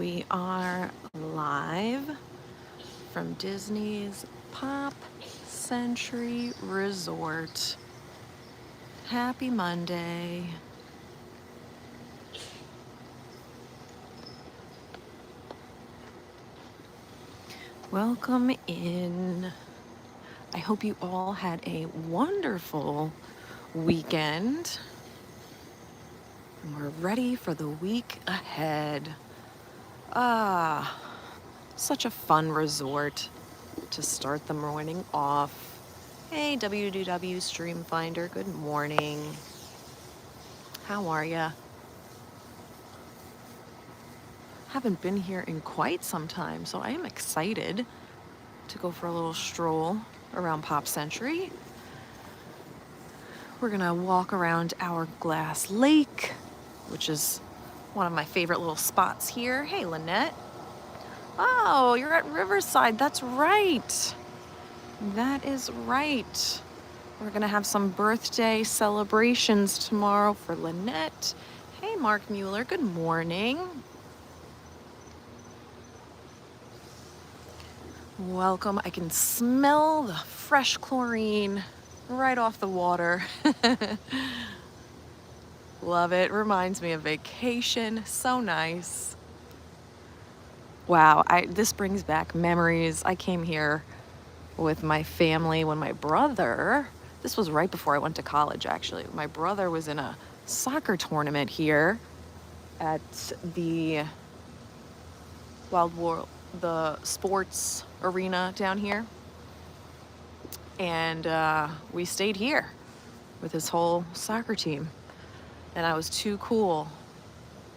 We are live from Disney's Pop Century Resort. Happy Monday. Welcome in. I hope you all had a wonderful weekend. And we're ready for the week ahead. Such a fun resort to start the morning off. Hey, WDW Stream Finder, good morning. How are ya? Haven't been here in quite some time, so I am excited to go for a little stroll around Pop Century. We're gonna walk around Hourglass Lake, which is one of my favorite little spots here. Hey, Lynette. Oh, you're at Riverside. That's right. That is right. We're gonna have some birthday celebrations tomorrow for Lynette. Hey, Mark Mueller. Good morning. Welcome. I can smell the fresh chlorine right off the water. Love it. Reminds me of vacation. So nice. Wow, this brings back memories. I came here with my family when my brother, this was right before I went to college actually. My brother was in a soccer tournament here at the the sports arena down here. And we stayed here with his whole soccer team. And I was too cool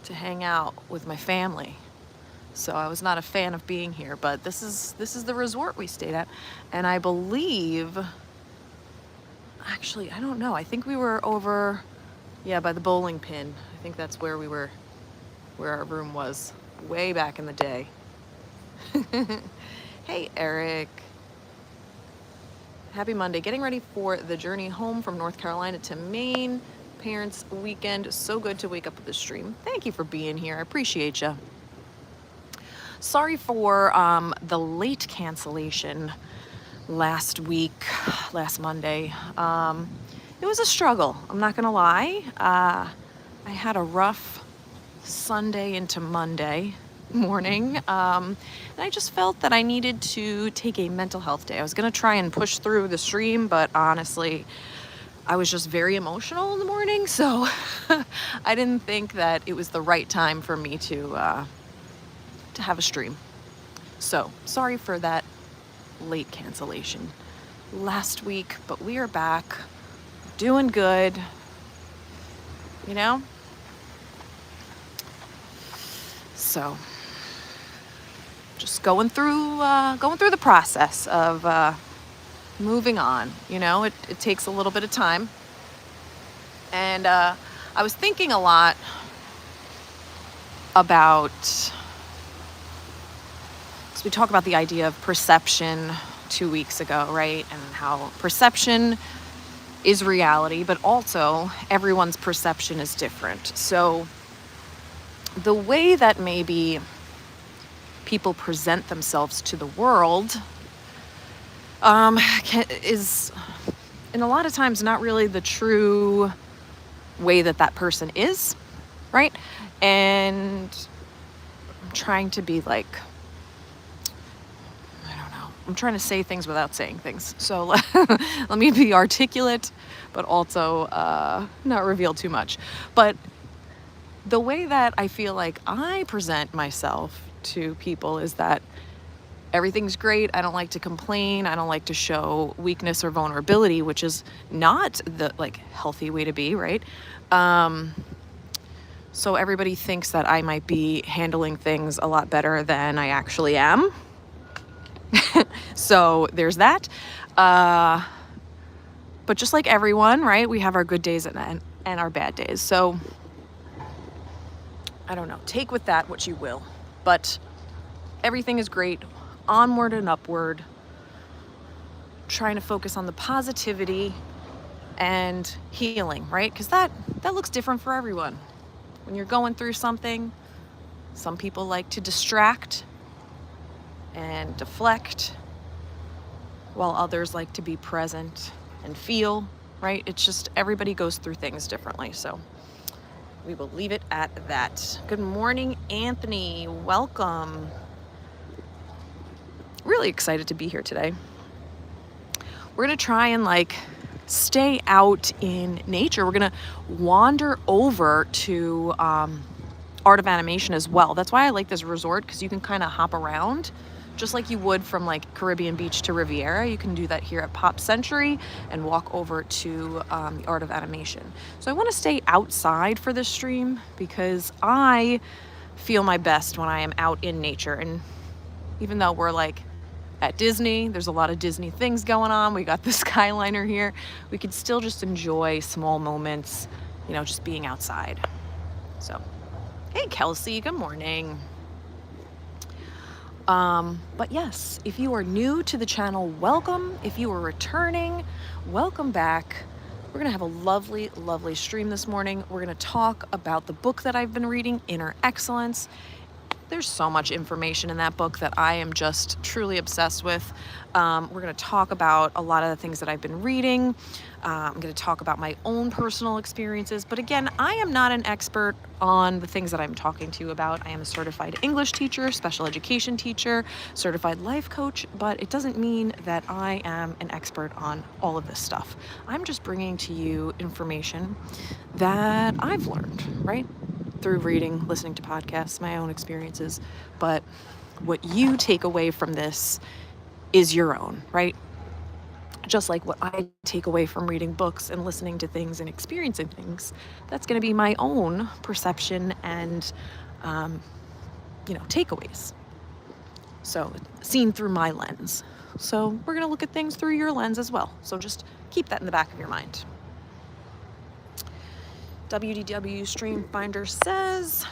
to hang out with my family. So I was not a fan of being here, but this is the resort we stayed at. And I believe, actually, I don't know. I think we were over, by the bowling pin. I think that's where we were, where our room was way back in the day. Hey, Eric. Happy Monday. Getting ready for the journey home from North Carolina to Maine. Parents' weekend. So good to wake up with this stream. Thank you for being here. I appreciate you. Sorry for the late cancellation last Monday. It was a struggle. I'm not gonna lie. I had a rough Sunday into Monday morning. And I just felt that I needed to take a mental health day. I was gonna try and push through the stream, but honestly, I was just very emotional in the morning, so I didn't think that it was the right time for me to have a stream. So sorry for that late cancellation last week, but we are back doing good, you know? So just going through the process of moving on. You know, it takes a little bit of time. And I was thinking a lot about, we talked about the idea of perception 2 weeks ago, right? And how perception is reality, but also everyone's perception is different. So the way that maybe people present themselves to the world is, in a lot of times, not really the true way that person is, right? And I'm trying to be like, I'm trying to say things without saying things. So let me be articulate, but also not reveal too much. But the way that I feel like I present myself to people is that everything's great. I don't like to complain. I don't like to show weakness or vulnerability, which is not the healthy way to be, right? So everybody thinks that I might be handling things a lot better than I actually am. So there's that. But just like everyone, right, we have our good days and our bad days. So I don't know, take with that what you will. But everything is great, onward and upward, trying to focus on the positivity and healing, right? Because that looks different for everyone. When you're going through something, Some people like to distract and deflect, while others like to be present and feel, right? It's just everybody goes through things differently. So we will leave it at that. Good morning, Anthony. Welcome. Really excited to be here today. We're going to try and stay out in nature. We're going to wander over to Art of Animation as well. That's why I like this resort, because you can kind of hop around just like you would from Caribbean Beach to Riviera. You can do that here at Pop Century and walk over to the Art of Animation. So I want to stay outside for this stream because I feel my best when I am out in nature. And even though we're at Disney, there's a lot of Disney things going on. We got the Skyliner here. We could still just enjoy small moments, just being outside. So, hey Kelsey, good morning. But yes, if you are new to the channel, welcome. If you are returning, welcome back. We're gonna have a lovely, lovely stream this morning. We're gonna talk about the book that I've been reading, Inner Excellence. There's so much information in that book that I am just truly obsessed with. We're going to talk about a lot of the things that I've been reading. I'm going to talk about my own personal experiences. But again, I am not an expert on the things that I'm talking to you about. I am a certified English teacher, special education teacher, certified life coach, but it doesn't mean that I am an expert on all of this stuff. I'm just bringing to you information that I've learned, right? Through reading, listening to podcasts, my own experiences. But what you take away from this is your own, right? Just like what I take away from reading books and listening to things and experiencing things, that's going to be my own perception and, takeaways. So seen through my lens. So we're going to look at things through your lens as well. So just keep that in the back of your mind. WDW Stream Finder says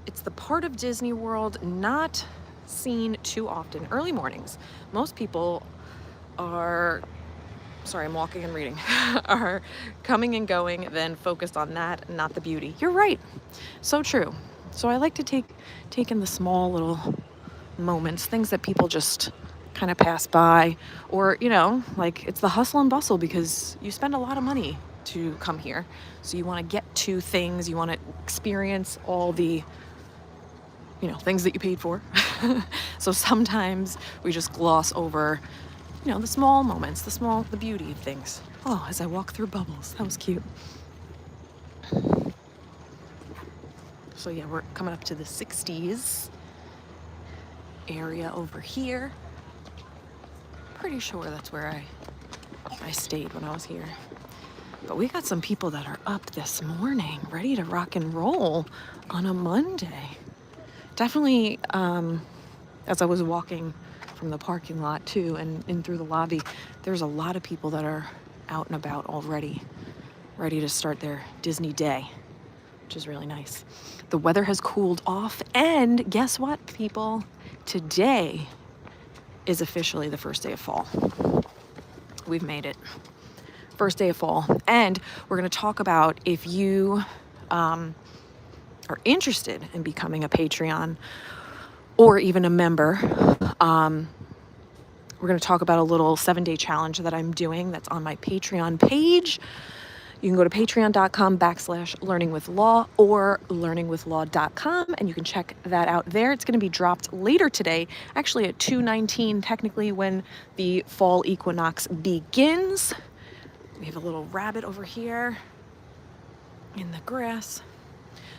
it's the part of Disney World not seen too often. Early mornings. Most people are, sorry, I'm walking and reading, are coming and going, then focused on that, not the beauty. You're right. So true. So I like to take in the small little moments, things that people just kind of pass by, or, it's the hustle and bustle because you spend a lot of money to come here. So you want to get to things, you want to experience all the, things that you paid for. So sometimes we just gloss over, the small moments, the beauty of things. Oh, as I walk through bubbles, that was cute. So yeah, we're coming up to the 60s area over here. Pretty sure that's where I stayed when I was here. But we got some people that are up this morning, ready to rock and roll on a Monday. Definitely, as I was walking from the parking lot too and in through the lobby, there's a lot of people that are out and about already, ready to start their Disney day, which is really nice. The weather has cooled off, and guess what, people? Today is officially the first day of fall. We've made it. First day of fall. And we're going to talk about, if you are interested in becoming a Patreon or even a member, we're going to talk about a little 7-day challenge that I'm doing that's on my Patreon page. You can go to patreon.com/learningwithlaw or learningwithlaw.com, and you can check that out there. It's going to be dropped later today, actually at 2:19 technically, when the fall equinox begins. We have a little rabbit over here in the grass.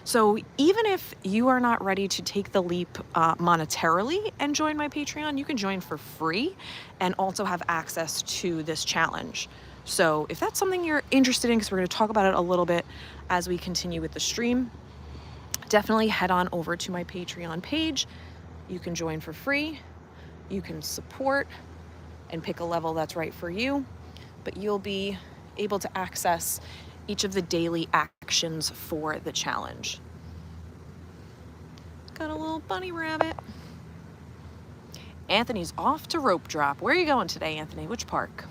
So even if you are not ready to take the leap monetarily and join my Patreon, you can join for free and also have access to this challenge. So if that's something you're interested in, because we're going to talk about it a little bit as we continue with the stream, definitely head on over to my Patreon page. You can join for free. You can support and pick a level that's right for you, but you'll be able to access each of the daily actions for the challenge. Got a little bunny rabbit. Anthony's off to rope drop. Where are you going today, Anthony? Which park?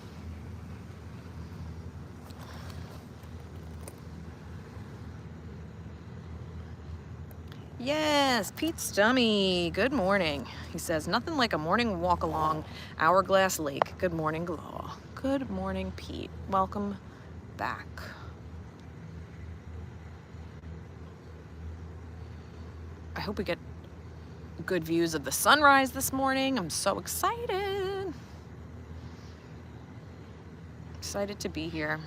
Yes, Pete Stummy. Good morning. He says, nothing like a morning walk along Hourglass Lake. Good morning, Glow. Good morning, Pete. Welcome back. I hope we get good views of the sunrise this morning. I'm so excited. Excited to be here.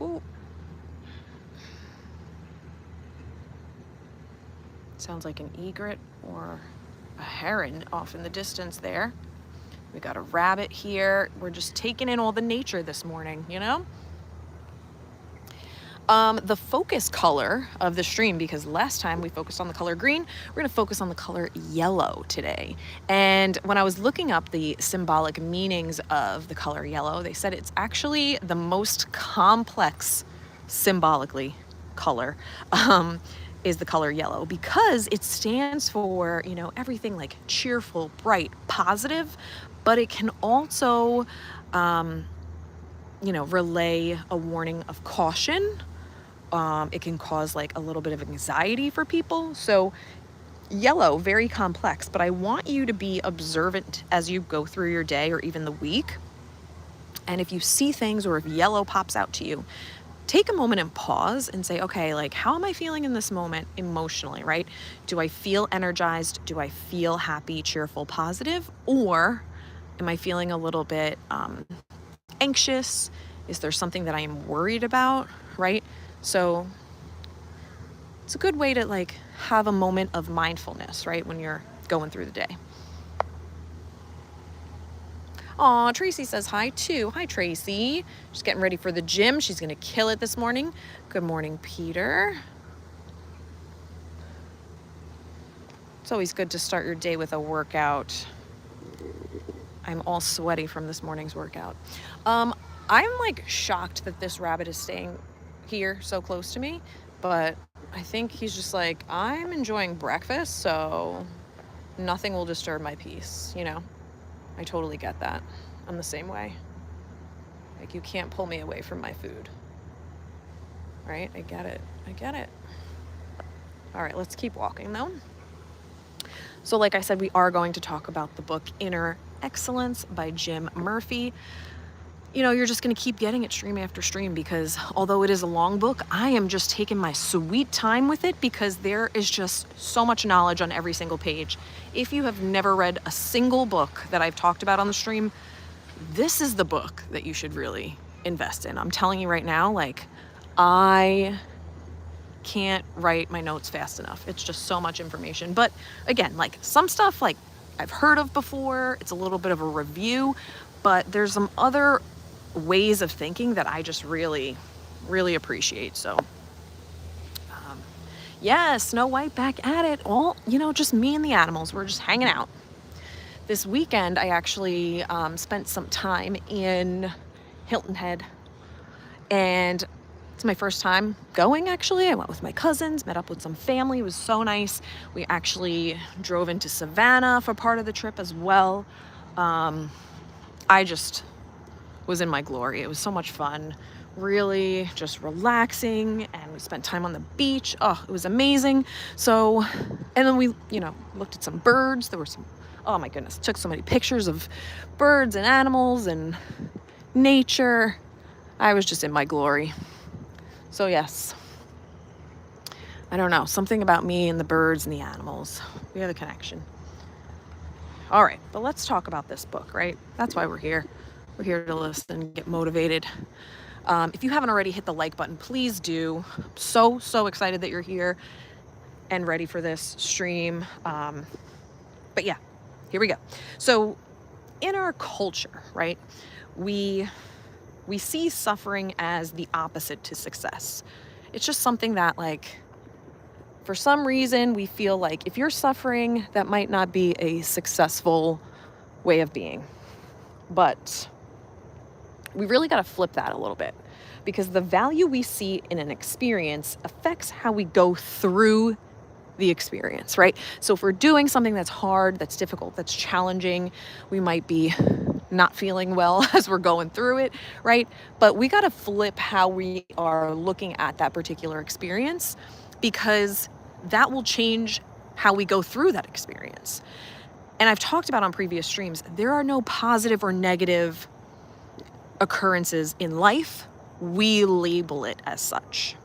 Ooh. Sounds like an egret or a heron off in the distance there. We got a rabbit here. We're just taking in all the nature this morning, you know? The focus color of the stream, because last time we focused on the color green, we're going to focus on the color yellow today. And when I was looking up the symbolic meanings of the color yellow, they said it's actually the most complex symbolically color. Is the color yellow, because it stands for, you know, everything like cheerful, bright, positive, but it can also, you know, relay a warning of caution. It can cause like a little bit of anxiety for people. So yellow, very complex, but I want you to be observant as you go through your day or even the week. And if you see things or if yellow pops out to you, take a moment and pause and say, okay, like, how am I feeling in this moment emotionally, right? Do I feel energized? Do I feel happy, cheerful, positive? Or am I feeling a little bit anxious? Is there something that I am worried about, right? So it's a good way to like have a moment of mindfulness, right? When you're going through the day. Aw, Tracy says hi too. Hi, Tracy. Just getting ready for the gym. She's going to kill it this morning. Good morning, Peter. It's always good to start your day with a workout. I'm all sweaty from this morning's workout. I'm like shocked that this rabbit is staying here so close to me, but I think he's just like, I'm enjoying breakfast, so nothing will disturb my peace, you know? I totally get that. I'm the same way. Like, you can't pull me away from my food. Right? I get it. I get it. All right, let's keep walking though. So like I said, we are going to talk about the book Inner Excellence by Jim Murphy. You know, you're just going to keep getting it stream after stream, because although it is a long book, I am just taking my sweet time with it, because there is just so much knowledge on every single page. If you have never read a single book that I've talked about on the stream, this is the book that you should really invest in. I'm telling you right now, like, I can't write my notes fast enough. It's just so much information. But again, like, some stuff like I've heard of before, it's a little bit of a review, but there's some other ways of thinking that I just really, really appreciate. So yeah, Snow White back at it. All, you know, just me and the animals. We're just hanging out. This weekend, I actually spent some time in Hilton Head, and it's my first time going, actually. I went with my cousins, met up with some family. It was so nice. We actually drove into Savannah for part of the trip as well. I just was in my glory. It was so much fun, really just relaxing, and we spent time on the beach. Oh, it was amazing. So, and then we, you know, looked at some birds. There were some, oh my goodness, took so many pictures of birds and animals and nature. I was just in my glory. So yes, I don't know, something about me and the birds and the animals. We have a connection. All right, but let's talk about this book, right? That's why we're here. We're here to listen, get motivated. If you haven't already, hit the like button, please do. I'm so excited that you're here and ready for this stream. But yeah, here we go. So in our culture, right, we see suffering as the opposite to success. It's just something that, like, for some reason, we feel like if you're suffering, that might not be a successful way of being. But we really got to flip that a little bit, because the value we see in an experience affects how we go through the experience, right? So if we're doing something that's hard, that's difficult, that's challenging, we might be not feeling well as we're going through it, right? But we got to flip how we are looking at that particular experience, because that will change how we go through that experience. And I've talked about on previous streams, there are no positive or negative occurrences in life. We label it as such.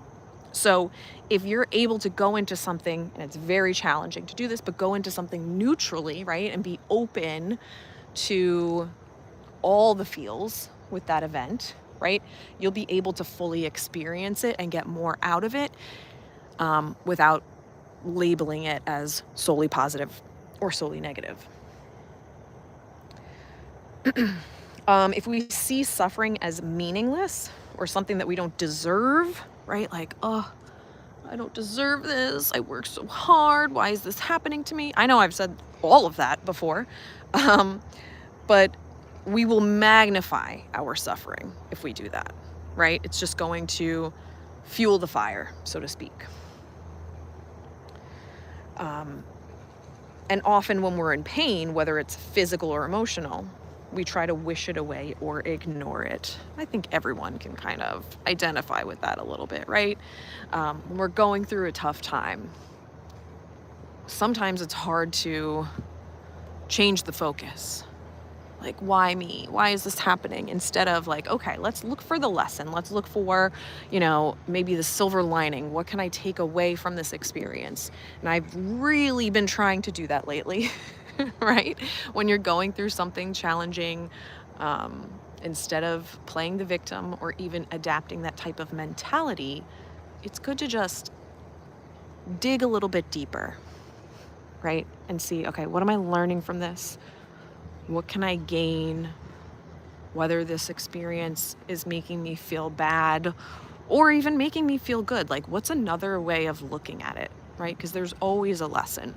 So if you're able to go into something, and it's very challenging to do this, but go into something neutrally, right, and be open to all the feels with that event, right, you'll be able to fully experience it and get more out of it without labeling it as solely positive or solely negative. If we see suffering as meaningless or something that we don't deserve, right? Like, oh, I don't deserve this. I work so hard. Why is this happening to me? I know I've said all of that before, but we will magnify our suffering if we do that, right? It's just going to fuel the fire, so to speak. And often when we're in pain, whether it's physical or emotional, we try to wish it away or ignore it. I think everyone can kind of identify with that a little bit, right? When we're going through a tough time, sometimes it's hard to change the focus. Like, why me? Why is this happening? Instead of like, okay, let's look for the lesson. Let's look for, maybe the silver lining. What can I take away from this experience? And I've really been trying to do that lately, right? When you're going through something challenging, instead of playing the victim or even adapting that type of mentality, it's good to just dig a little bit deeper, right? And see, okay, what am I learning from this? What can I gain? Whether this experience is making me feel bad or even making me feel good. Like, what's another way of looking at it, right? Because there's always a lesson.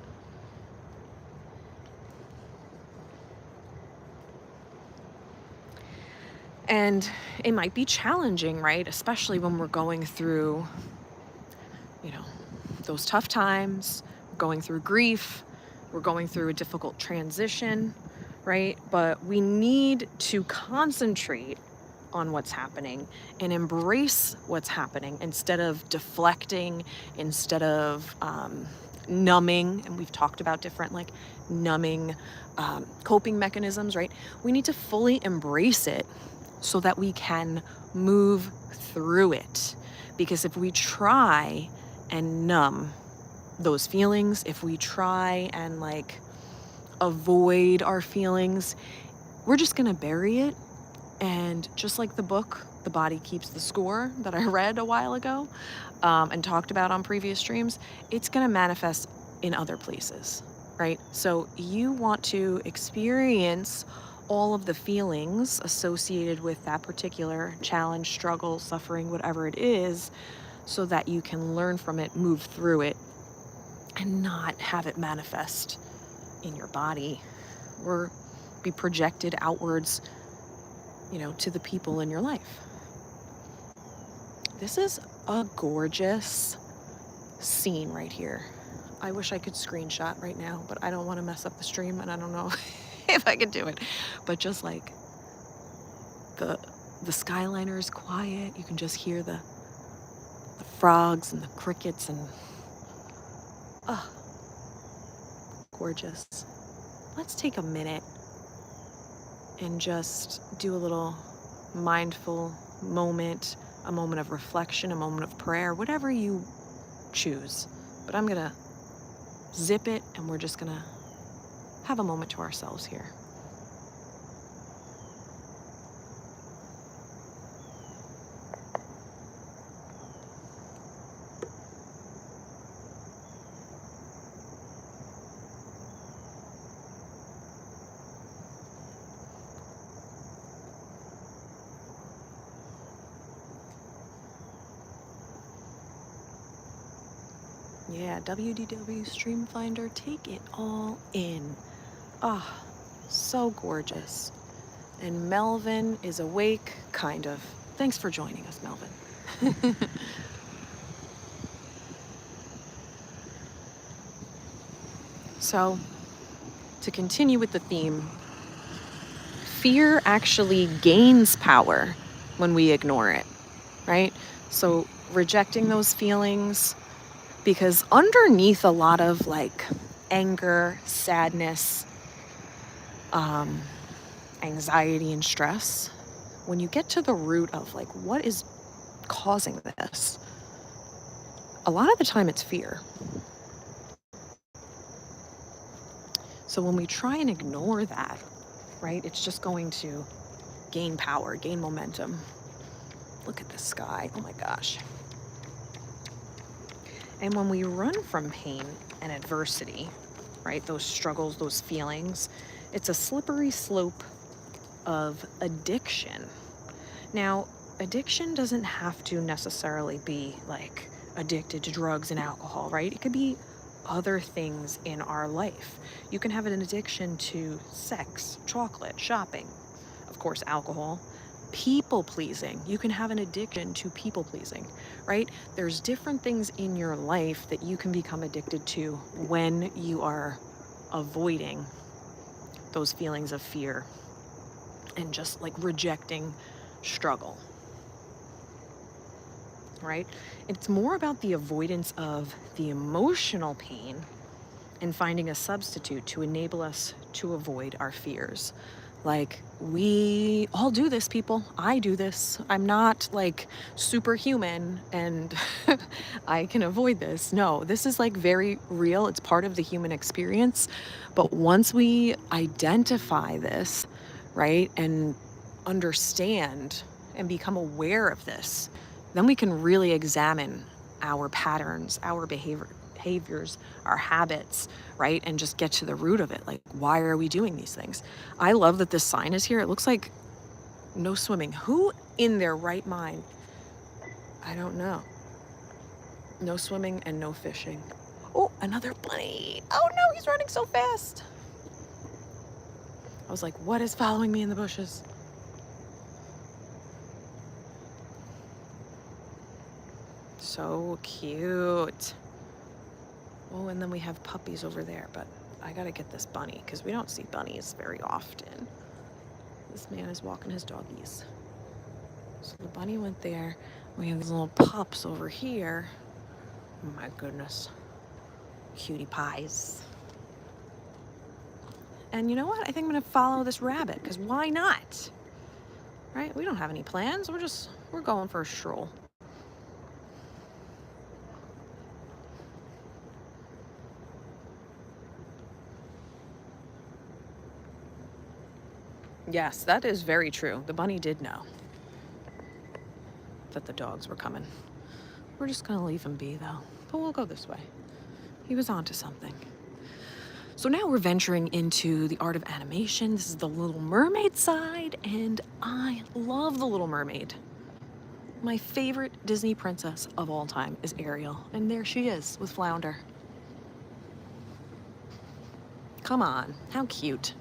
And it might be challenging, right? Especially when we're going through, those tough times, going through grief, we're going through a difficult transition, right? But we need to concentrate on what's happening and embrace what's happening instead of deflecting, instead of numbing. And we've talked about different numbing coping mechanisms, right? We need to fully embrace it so that we can move through it. Because if we try and numb those feelings, if we try and avoid our feelings, we're just gonna bury it. And just like the book, The Body Keeps the Score, that I read a while ago and talked about on previous streams, it's gonna manifest in other places, right? So you want to experience all of the feelings associated with that particular challenge, struggle, suffering, whatever it is, so that you can learn from it, move through it, and not have it manifest in your body or be projected outwards, to the people in your life. This is a gorgeous scene right here. I wish I could screenshot right now, but I don't want to mess up the stream, and I don't know if I could do it. But just the skyliner is quiet. You can just hear the frogs and the crickets, and gorgeous. Let's take a minute and just do a little mindful moment, a moment of reflection, a moment of prayer, whatever you choose. But I'm gonna zip it, and we're just gonna have a moment to ourselves here. Yeah, WDW Stream Finder, take it all in. So gorgeous. And Melvin is awake, kind of. Thanks for joining us, Melvin. So, to continue with the theme, fear actually gains power when we ignore it, right? So, rejecting those feelings, Because underneath a lot of like anger, sadness, anxiety, and stress, when you get to the root of like what is causing this, a lot of the time it's fear. So when we try and ignore that, right, it's just going to gain power, gain momentum. Look at the sky. Oh my gosh. And when we run from pain and adversity, right, those struggles, those feelings, it's a slippery slope of addiction. Now, addiction doesn't have to necessarily be like addicted to drugs and alcohol, right? It could be other things in our life. You can have an addiction to sex, chocolate, shopping, of course, alcohol, people pleasing. You can have an addiction to people pleasing, right? There's different things in your life that you can become addicted to when you are avoiding those feelings of fear and just like rejecting struggle, right? It's more about the avoidance of the emotional pain and finding a substitute to enable us to avoid our fears. Like, we all do this, people. I do this. I'm not like superhuman and I can avoid this. No, this is like very real. It's part of the human experience. But once we identify this, right, and understand and become aware of this, then we can really examine our patterns, our behaviors, our habits, right? And just get to the root of it. Like, why are we doing these things? I love that this sign is here. It looks like no swimming. Who in their right mind? I don't know. No swimming and no fishing. Oh, another bunny. Oh no, he's running so fast. I was like, what is following me in the bushes? So cute. Oh, and then we have puppies over there, but I gotta get this bunny because we don't see bunnies very often. This man is walking his doggies. So the bunny went there. We have these little pups over here. Oh my goodness. Cutie pies. And you know what? I think I'm gonna follow this rabbit because why not? Right? We don't have any plans. We're going for a stroll. Yes, that is very true. The bunny did know that the dogs were coming. We're just gonna leave him be though, but we'll go this way. He was onto something. So now we're venturing into the art of animation. This is the Little Mermaid side, and I love the Little Mermaid. My favorite Disney princess of all time is Ariel, and there she is with Flounder. Come on, how cute.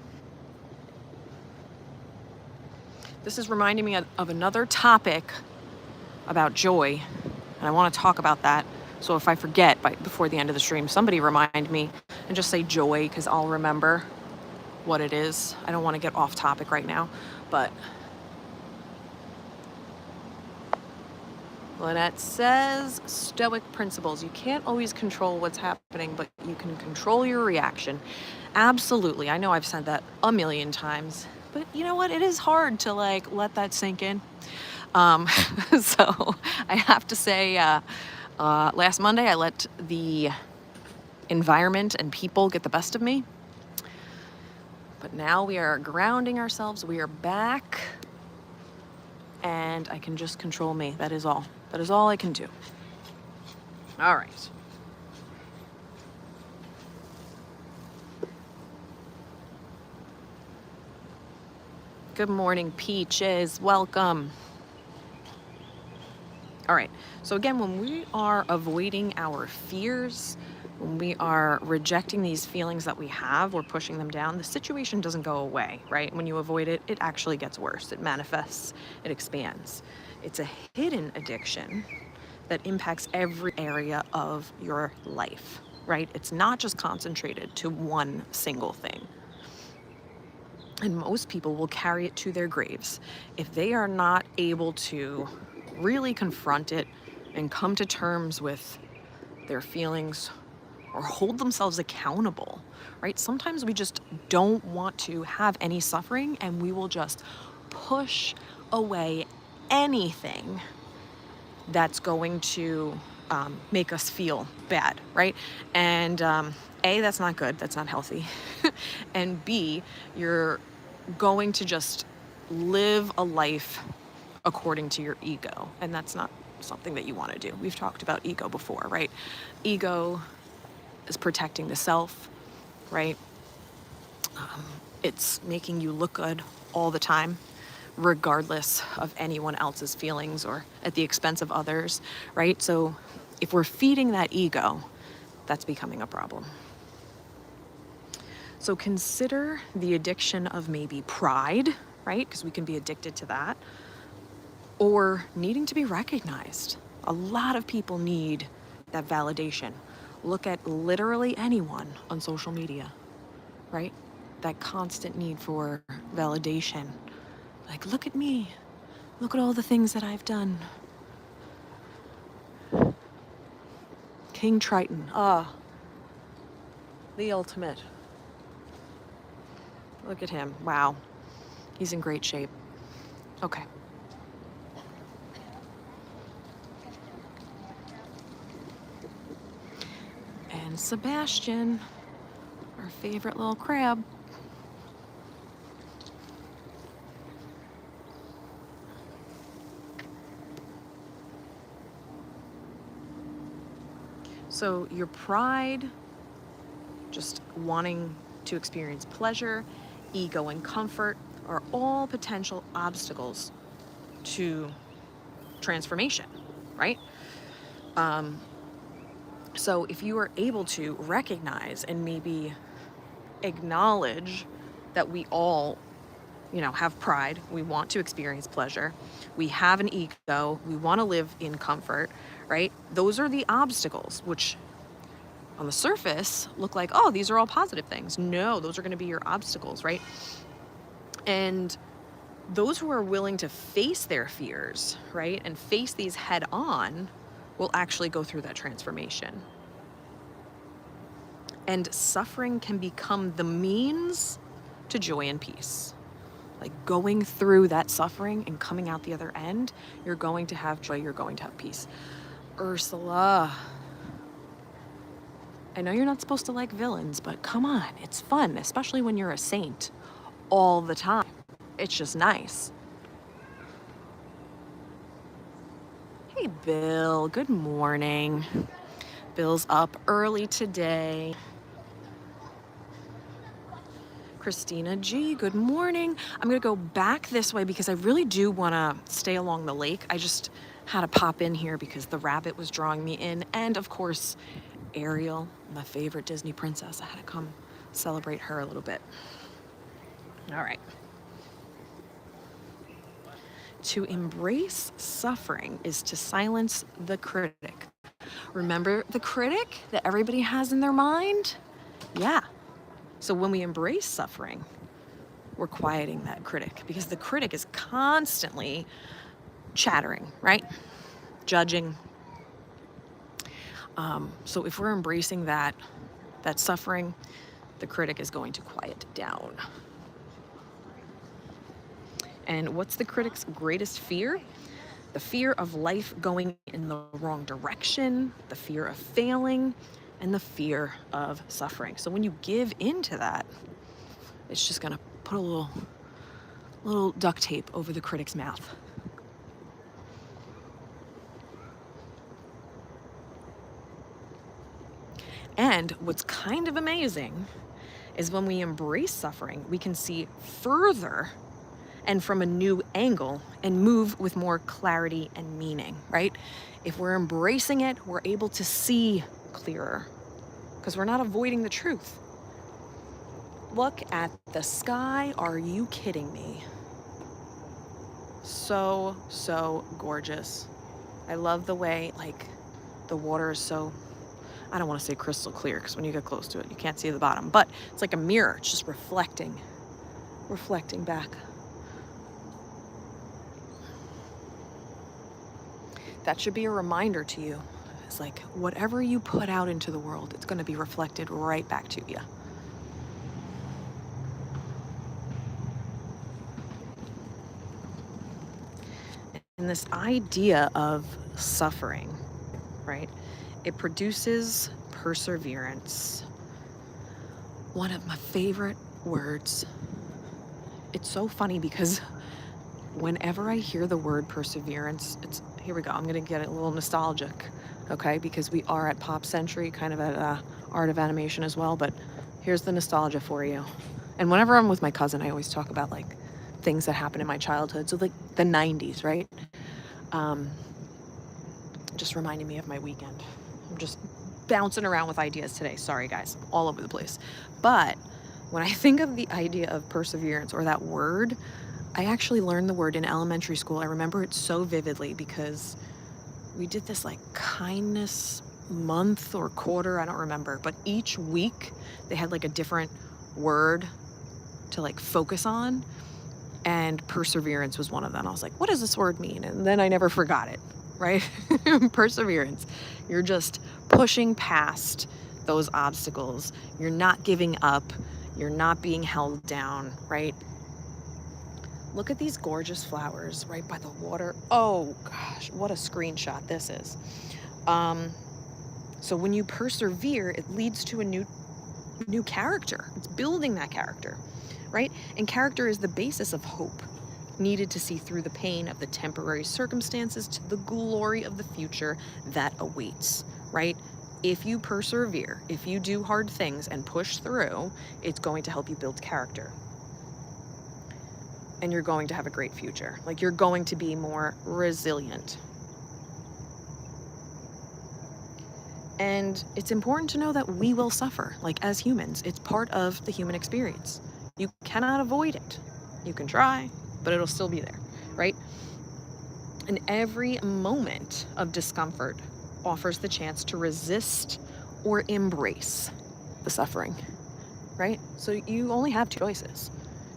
This is reminding me of another topic about joy, and I want to talk about that. So if I forget before the end of the stream, somebody remind me and just say joy because I'll remember what it is. I don't want to get off topic right now, but Lynette says stoic principles. You can't always control what's happening, but you can control your reaction. Absolutely. I know I've said that a million times. But you know what? It is hard to like let that sink in. So I have to say, last Monday I let the environment and people get the best of me. But now we are grounding ourselves. We are back. And I can just control me. That is all. That is all I can do. All right. Good morning, Peaches. Welcome. All right. So again, when we are avoiding our fears, when we are rejecting these feelings that we have, we're pushing them down, the situation doesn't go away, right? When you avoid it, it actually gets worse. It manifests, it expands. It's a hidden addiction that impacts every area of your life, right? It's not just concentrated to one single thing. And most people will carry it to their graves. If they are not able to really confront it and come to terms with their feelings or hold themselves accountable, right? Sometimes we just don't want to have any suffering, and we will just push away anything that's going to make us feel bad, right? And A, that's not good, that's not healthy. And B, you're going to just live a life according to your ego, and that's not something that you want to do. We've talked about ego before, right? Ego is protecting the self, right? It's making you look good all the time, regardless of anyone else's feelings or at the expense of others, right? So if we're feeding that ego, that's becoming a problem. So consider the addiction of maybe pride, right? Because we can be addicted to that, or needing to be recognized. A lot of people need that validation. Look at literally anyone on social media, right? That constant need for validation. Like, look at me. Look at all the things that I've done. King Triton. The ultimate. Look at him. Wow. He's in great shape. Okay. And Sebastian, our favorite little crab. So your pride, just wanting to experience pleasure, ego and comfort are all potential obstacles to transformation, right? So if you are able to recognize and maybe acknowledge that we all, have pride, we want to experience pleasure, we have an ego, we want to live in comfort, right? Those are the obstacles, which on the surface look like, oh, these are all positive things. No, those are going to be your obstacles, right? And those who are willing to face their fears, right, and face these head on will actually go through that transformation. And suffering can become the means to joy and peace. Like going through that suffering and coming out the other end, you're going to have joy, you're going to have peace. Ursula, I know you're not supposed to like villains, but come on, it's fun, especially when you're a saint all the time. It's just nice. Hey, Bill, good morning. Bill's up early today. Christina G, good morning. I'm gonna go back this way because I really do wanna stay along the lake. I just had to pop in here because the rabbit was drawing me in. And of course, Ariel, my favorite Disney princess. I had to come celebrate her a little bit. All right. To embrace suffering is to silence the critic. Remember the critic that everybody has in their mind? Yeah. So when we embrace suffering, we're quieting that critic because the critic is constantly chattering, right? Judging. So if we're embracing that suffering, the critic is going to quiet down. And what's the critic's greatest fear? The fear of life going in the wrong direction, the fear of failing, and the fear of suffering. So when you give into that, it's just gonna put a little duct tape over the critic's mouth. And what's kind of amazing is when we embrace suffering, we can see further and from a new angle and move with more clarity and meaning, right? If we're embracing it, we're able to see clearer because we're not avoiding the truth. Look at the sky. Are you kidding me? So, so gorgeous. I love the way, like, the water is so, I don't want to say crystal clear because when you get close to it, you can't see the bottom, but it's like a mirror. It's just reflecting back. That should be a reminder to you. is. Like, whatever you put out into the world, it's going to be reflected right back to you. And this idea of suffering, right? It produces perseverance. One of my favorite words. It's so funny because whenever I hear the word perseverance, here we go. I'm going to get a little nostalgic, okay? Because we are at Pop Century, kind of at Art of Animation as well. But here's the nostalgia for you. And whenever I'm with my cousin, I always talk about like things that happened in my childhood. So like the 90s, right? Just reminding me of my weekend. I'm just bouncing around with ideas today. Sorry, guys, all over the place. But when I think of the idea of perseverance or that word, I actually learned the word in elementary school. I remember it so vividly because we did this like kindness month or quarter, I don't remember, but each week they had like a different word to like focus on, and perseverance was one of them. I was like, what does this word mean? And then I never forgot it, right? Perseverance. You're just pushing past those obstacles. You're not giving up. You're not being held down, right? Look at these gorgeous flowers right by the water. Oh gosh, what a screenshot this is. So when you persevere, it leads to a new character. It's building that character, right? And character is the basis of hope, needed to see through the pain of the temporary circumstances to the glory of the future that awaits, right? If you persevere, if you do hard things and push through, it's going to help you build character. And you're going to have a great future. Like, you're going to be more resilient. And it's important to know that we will suffer, like as humans. It's part of the human experience. You cannot avoid it. You can try, but it'll still be there, right? And every moment of discomfort offers the chance to resist or embrace the suffering, right? So you only have two choices.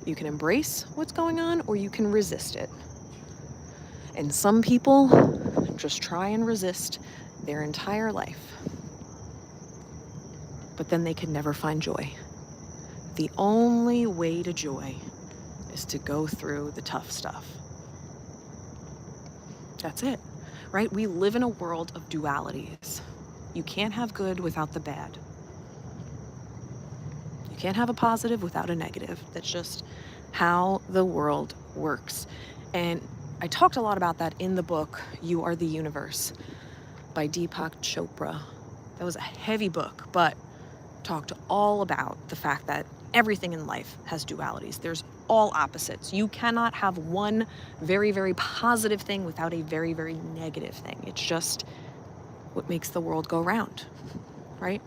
You can embrace what's going on, or you can resist it. And some people just try and resist their entire life, but then they can never find joy. The only way to joy is to go through the tough stuff. That's it, right? We live in a world of dualities. You can't have good without the bad. You can't have a positive without a negative. That's just how the world works. And I talked a lot about that in the book, You Are the Universe by Deepak Chopra. That was a heavy book, but talked all about the fact that everything in life has dualities. There's all opposites. You cannot have one very, very positive thing without a very, very negative thing. It's just what makes the world go round, right?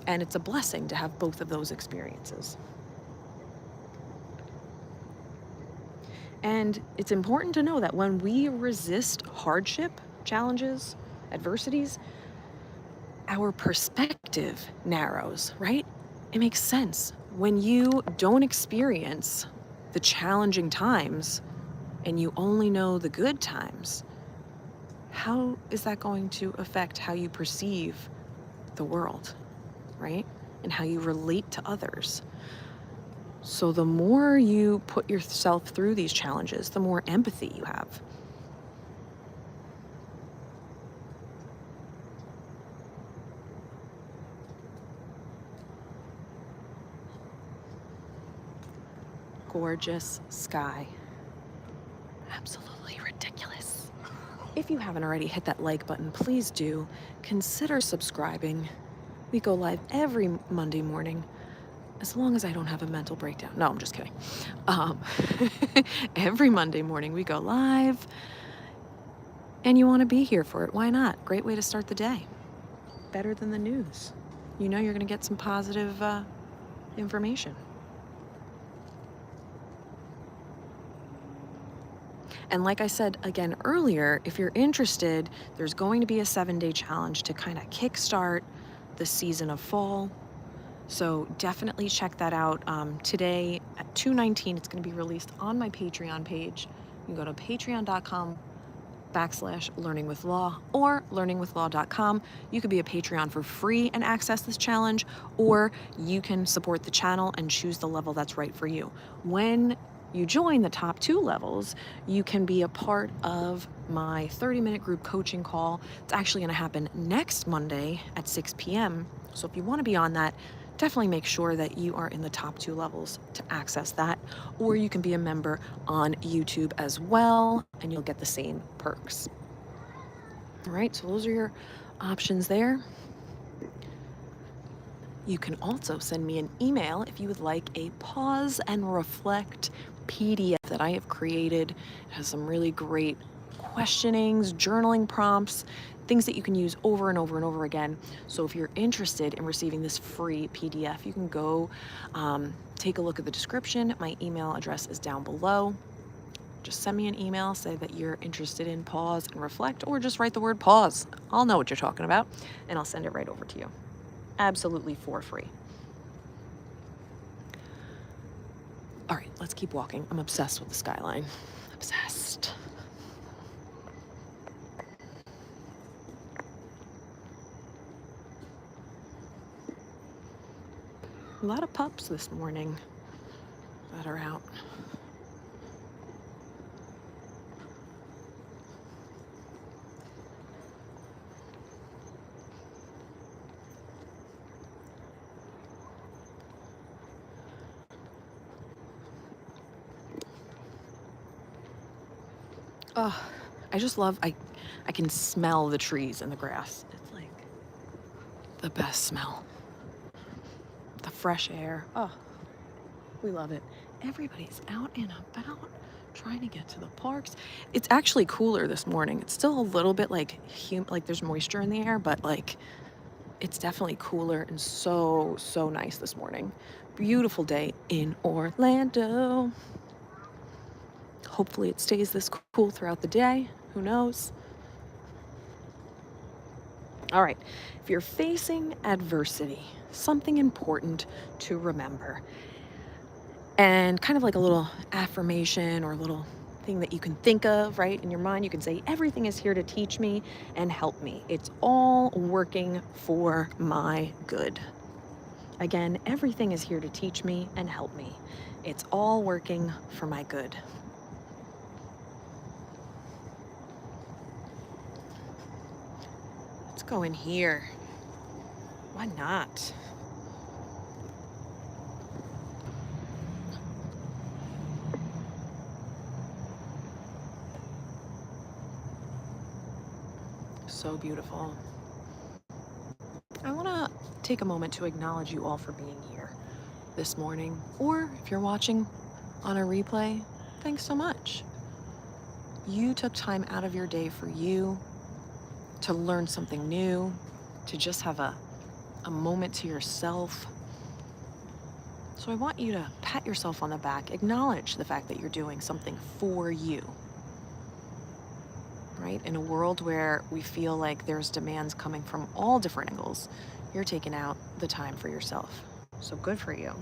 And it's a blessing to have both of those experiences. And it's important to know that when we resist hardship, challenges, adversities, our perspective narrows, right? It makes sense. When you don't experience the challenging times and you only know the good times, how is that going to affect how you perceive the world, right? And how you relate to others. So the more you put yourself through these challenges, the more empathy you have. Gorgeous sky. Absolutely ridiculous. If you haven't already hit that like button, please do. Consider subscribing. We go live every Monday morning, as long as I don't have a mental breakdown. No, I'm just kidding. Every Monday morning we go live, and you want to be here for it. Why not? Great way to start the day. Better than the news. You know you're going to get some positive information. And like I said again earlier, if you're interested, there's going to be a 7-day challenge to kind of kickstart the season of fall. So definitely check that out. Today at 2:19, it's going to be released on my Patreon page. You can go to patreon.com patreon.com/learningwithlaw or learningwithlaw.com. You could be a Patreon for free and access this challenge, or you can support the channel and choose the level that's right for you. When you join the top 2 levels, you can be a part of my 30-minute group coaching call. It's actually going to happen next Monday at 6 p.m. So if you want to be on that, definitely make sure that you are in the top 2 levels to access that. Or you can be a member on YouTube as well, and you'll get the same perks. All right, so those are your options there. You can also send me an email if you would like a pause and reflect PDF that I have created. It has some really great questionings, journaling prompts, things that you can use over and over and over again. So if you're interested in receiving this free PDF, you can go take a look at the description. My email address is down below. Just send me an email, say that you're interested in pause and reflect, or just write the word pause. I'll know what you're talking about, and I'll send it right over to you. Absolutely for free. All right, let's keep walking. I'm obsessed with the skyline. Obsessed. A lot of pups this morning that are out. Oh, I just love, I can smell the trees and the grass. It's like the best smell. The fresh air. Oh, we love it. Everybody's out and about trying to get to the parks. It's actually cooler this morning. It's still a little bit like there's moisture in the air, but like it's definitely cooler and so nice this morning. Beautiful day in Orlando. Hopefully it stays this cool throughout the day. Who knows? All right, if you're facing adversity, something important to remember, and kind of like a little affirmation or a little thing that you can think of, right? In your mind, you can say, everything is here to teach me and help me. It's all working for my good. Again, everything is here to teach me and help me. It's all working for my good. Let's go in here. Why not? So beautiful. I want to take a moment to acknowledge you all for being here this morning, or if you're watching on a replay, thanks so much. You took time out of your day for you to learn something new, to just have a moment to yourself. So I want you to pat yourself on the back, acknowledge the fact that you're doing something for you. Right? In a world where we feel like there's demands coming from all different angles, you're taking out the time for yourself. So good for you.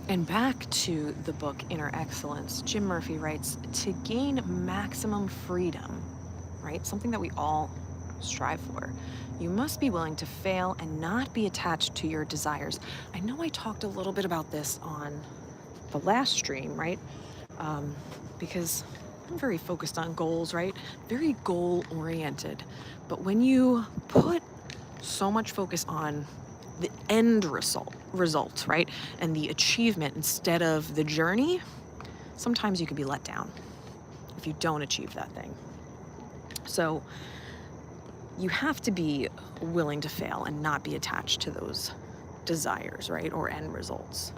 And back to the book Inner Excellence, Jim Murphy writes, to gain maximum freedom, right? Something that we all strive for. You must be willing to fail and not be attached to your desires. I know I talked a little bit about this on the last stream, right? Because I'm very focused on goals, right? Very goal-oriented. But when you put so much focus on the end result, right? And the achievement instead of the journey, sometimes you can be let down if you don't achieve that thing. So you have to be willing to fail and not be attached to those desires, right? Or end results.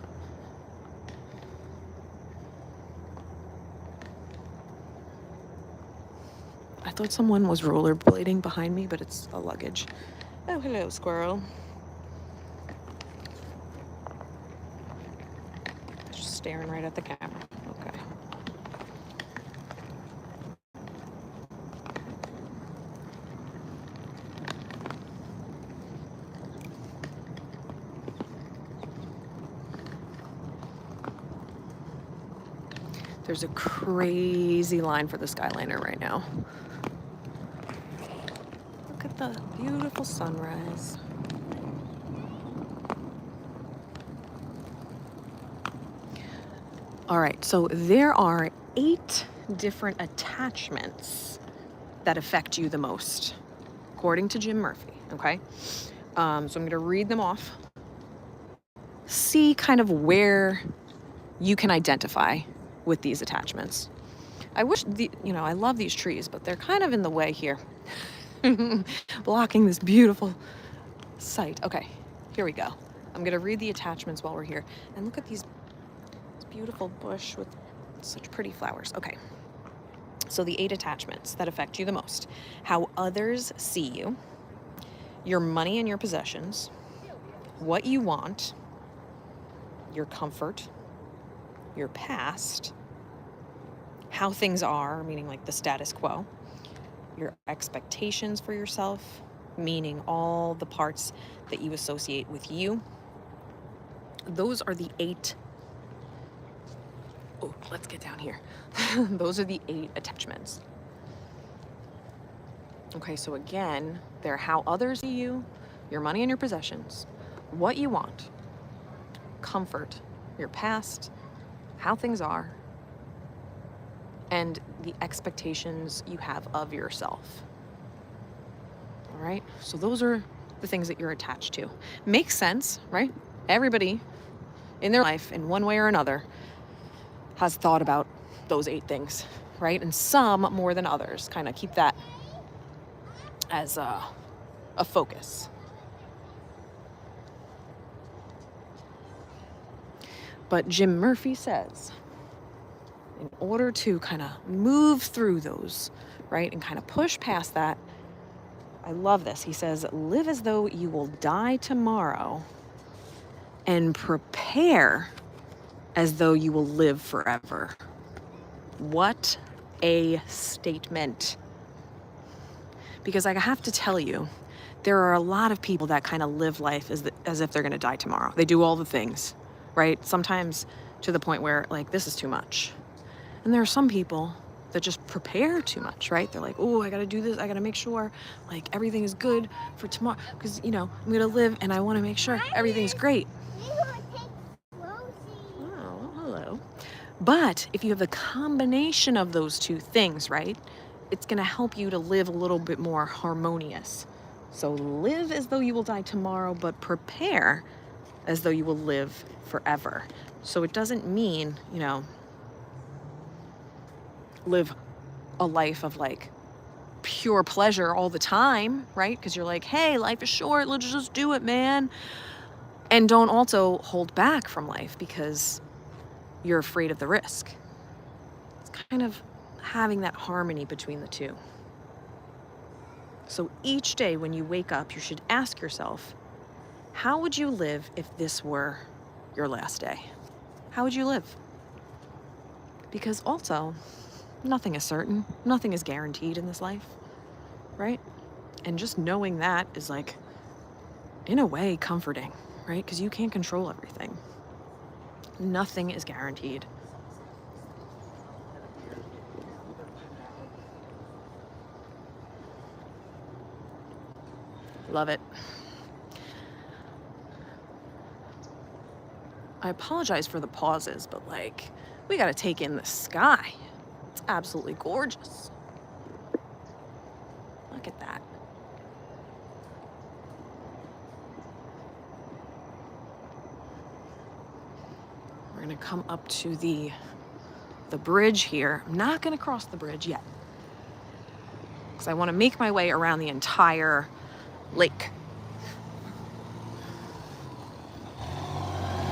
I thought someone was rollerblading behind me, but it's a luggage. Oh, hello, squirrel. Just staring right at the camera. Okay. There's a crazy line for the Skyliner right now. Look at the beautiful sunrise. All right, so there are 8 different attachments that affect you the most, according to Jim Murphy, okay? So I'm going to read them off. See kind of where you can identify with these attachments. I wish, I love these trees, but they're kind of in the way here, blocking this beautiful sight. Okay, here we go. I'm going to read the attachments while we're here. And look at this beautiful bush with such pretty flowers. Okay. So the 8 attachments that affect you the most: how others see you, your money and your possessions, what you want, your comfort, your past, how things are, meaning like the status quo, your expectations for yourself, meaning all the parts that you associate with you. Those are the 8. Oh, let's get down here. Those are the 8 attachments. Okay, so again, they're how others see you, your money and your possessions, what you want, comfort, your past, how things are, and the expectations you have of yourself. All right, so those are the things that you're attached to. Makes sense, right? Everybody in their life, in one way or another, has thought about those 8 things, right? And some more than others. Kind of keep that as a focus. But Jim Murphy says, in order to kind of move through those, right, and kind of push past that, I love this. He says, live as though you will die tomorrow and prepare as though you will live forever. What a statement. Because I have to tell you, there are a lot of people that kind of live life as if they're going to die tomorrow. They do all the things, right? Sometimes to the point where, like, this is too much. And there are some people that just prepare too much, right? They're like, oh, I got to do this. I got to make sure, like, everything is good for tomorrow. Because, I'm going to live and I want to make sure everything's great. Oh, well, hello. But if you have a combination of those 2 things, right, it's going to help you to live a little bit more harmonious. So live as though you will die tomorrow, but prepare as though you will live forever. So it doesn't mean, live a life of like pure pleasure all the time, right? Because you're like, hey, life is short, let's just do it, man. And don't also hold back from life because you're afraid of the risk. It's kind of having that harmony between the 2. So each day when you wake up, you should ask yourself, how would you live if this were your last day? How would you live? Because also, nothing is certain. Nothing is guaranteed in this life, right? And just knowing that is, like, in a way, comforting, right? Because you can't control everything. Nothing is guaranteed. Love it. I apologize for the pauses, but, like, we got to take in the sky. It's absolutely gorgeous. Look at that. We're going to come up to the bridge here. I'm not going to cross the bridge yet, because I want to make my way around the entire lake.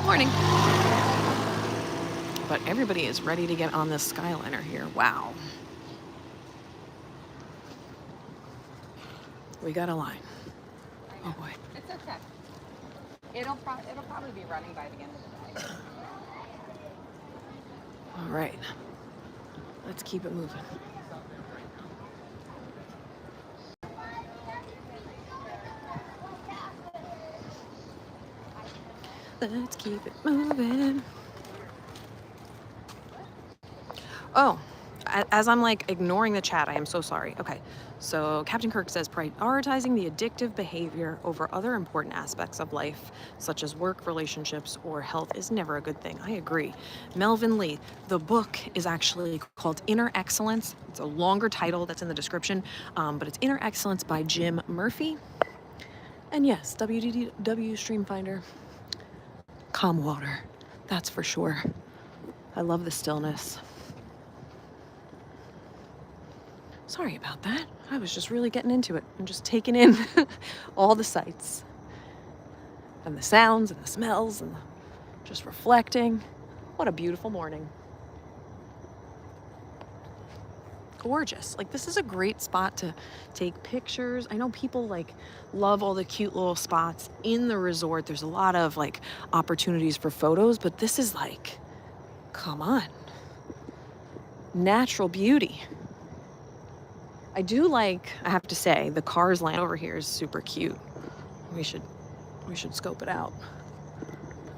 Morning. But everybody is ready to get on this Skyliner here. Wow. We got a line. Oh boy. It's okay. It'll probably be running by the end of the day. All right. Let's keep it moving. Let's keep it moving. Oh, as I'm like ignoring the chat, I am so sorry. Okay. So Captain Kirk says prioritizing the addictive behavior over other important aspects of life, such as work, relationships, or health, is never a good thing. I agree. Melvin Lee, the book is actually called Inner Excellence. It's a longer title that's in the description, but it's Inner Excellence by Jim Murphy. And yes, WDW Stream Finder, calm water, that's for sure. I love the stillness. Sorry about that. I was just really getting into it and just taking in all the sights and the sounds and the smells and just reflecting. What a beautiful morning. Gorgeous. Like, this is a great spot to take pictures. I know people like love all the cute little spots in the resort. There's a lot of like opportunities for photos, but this is like, come on, natural beauty. I do like, I have to say, the Cars Land over here is super cute. We should scope it out.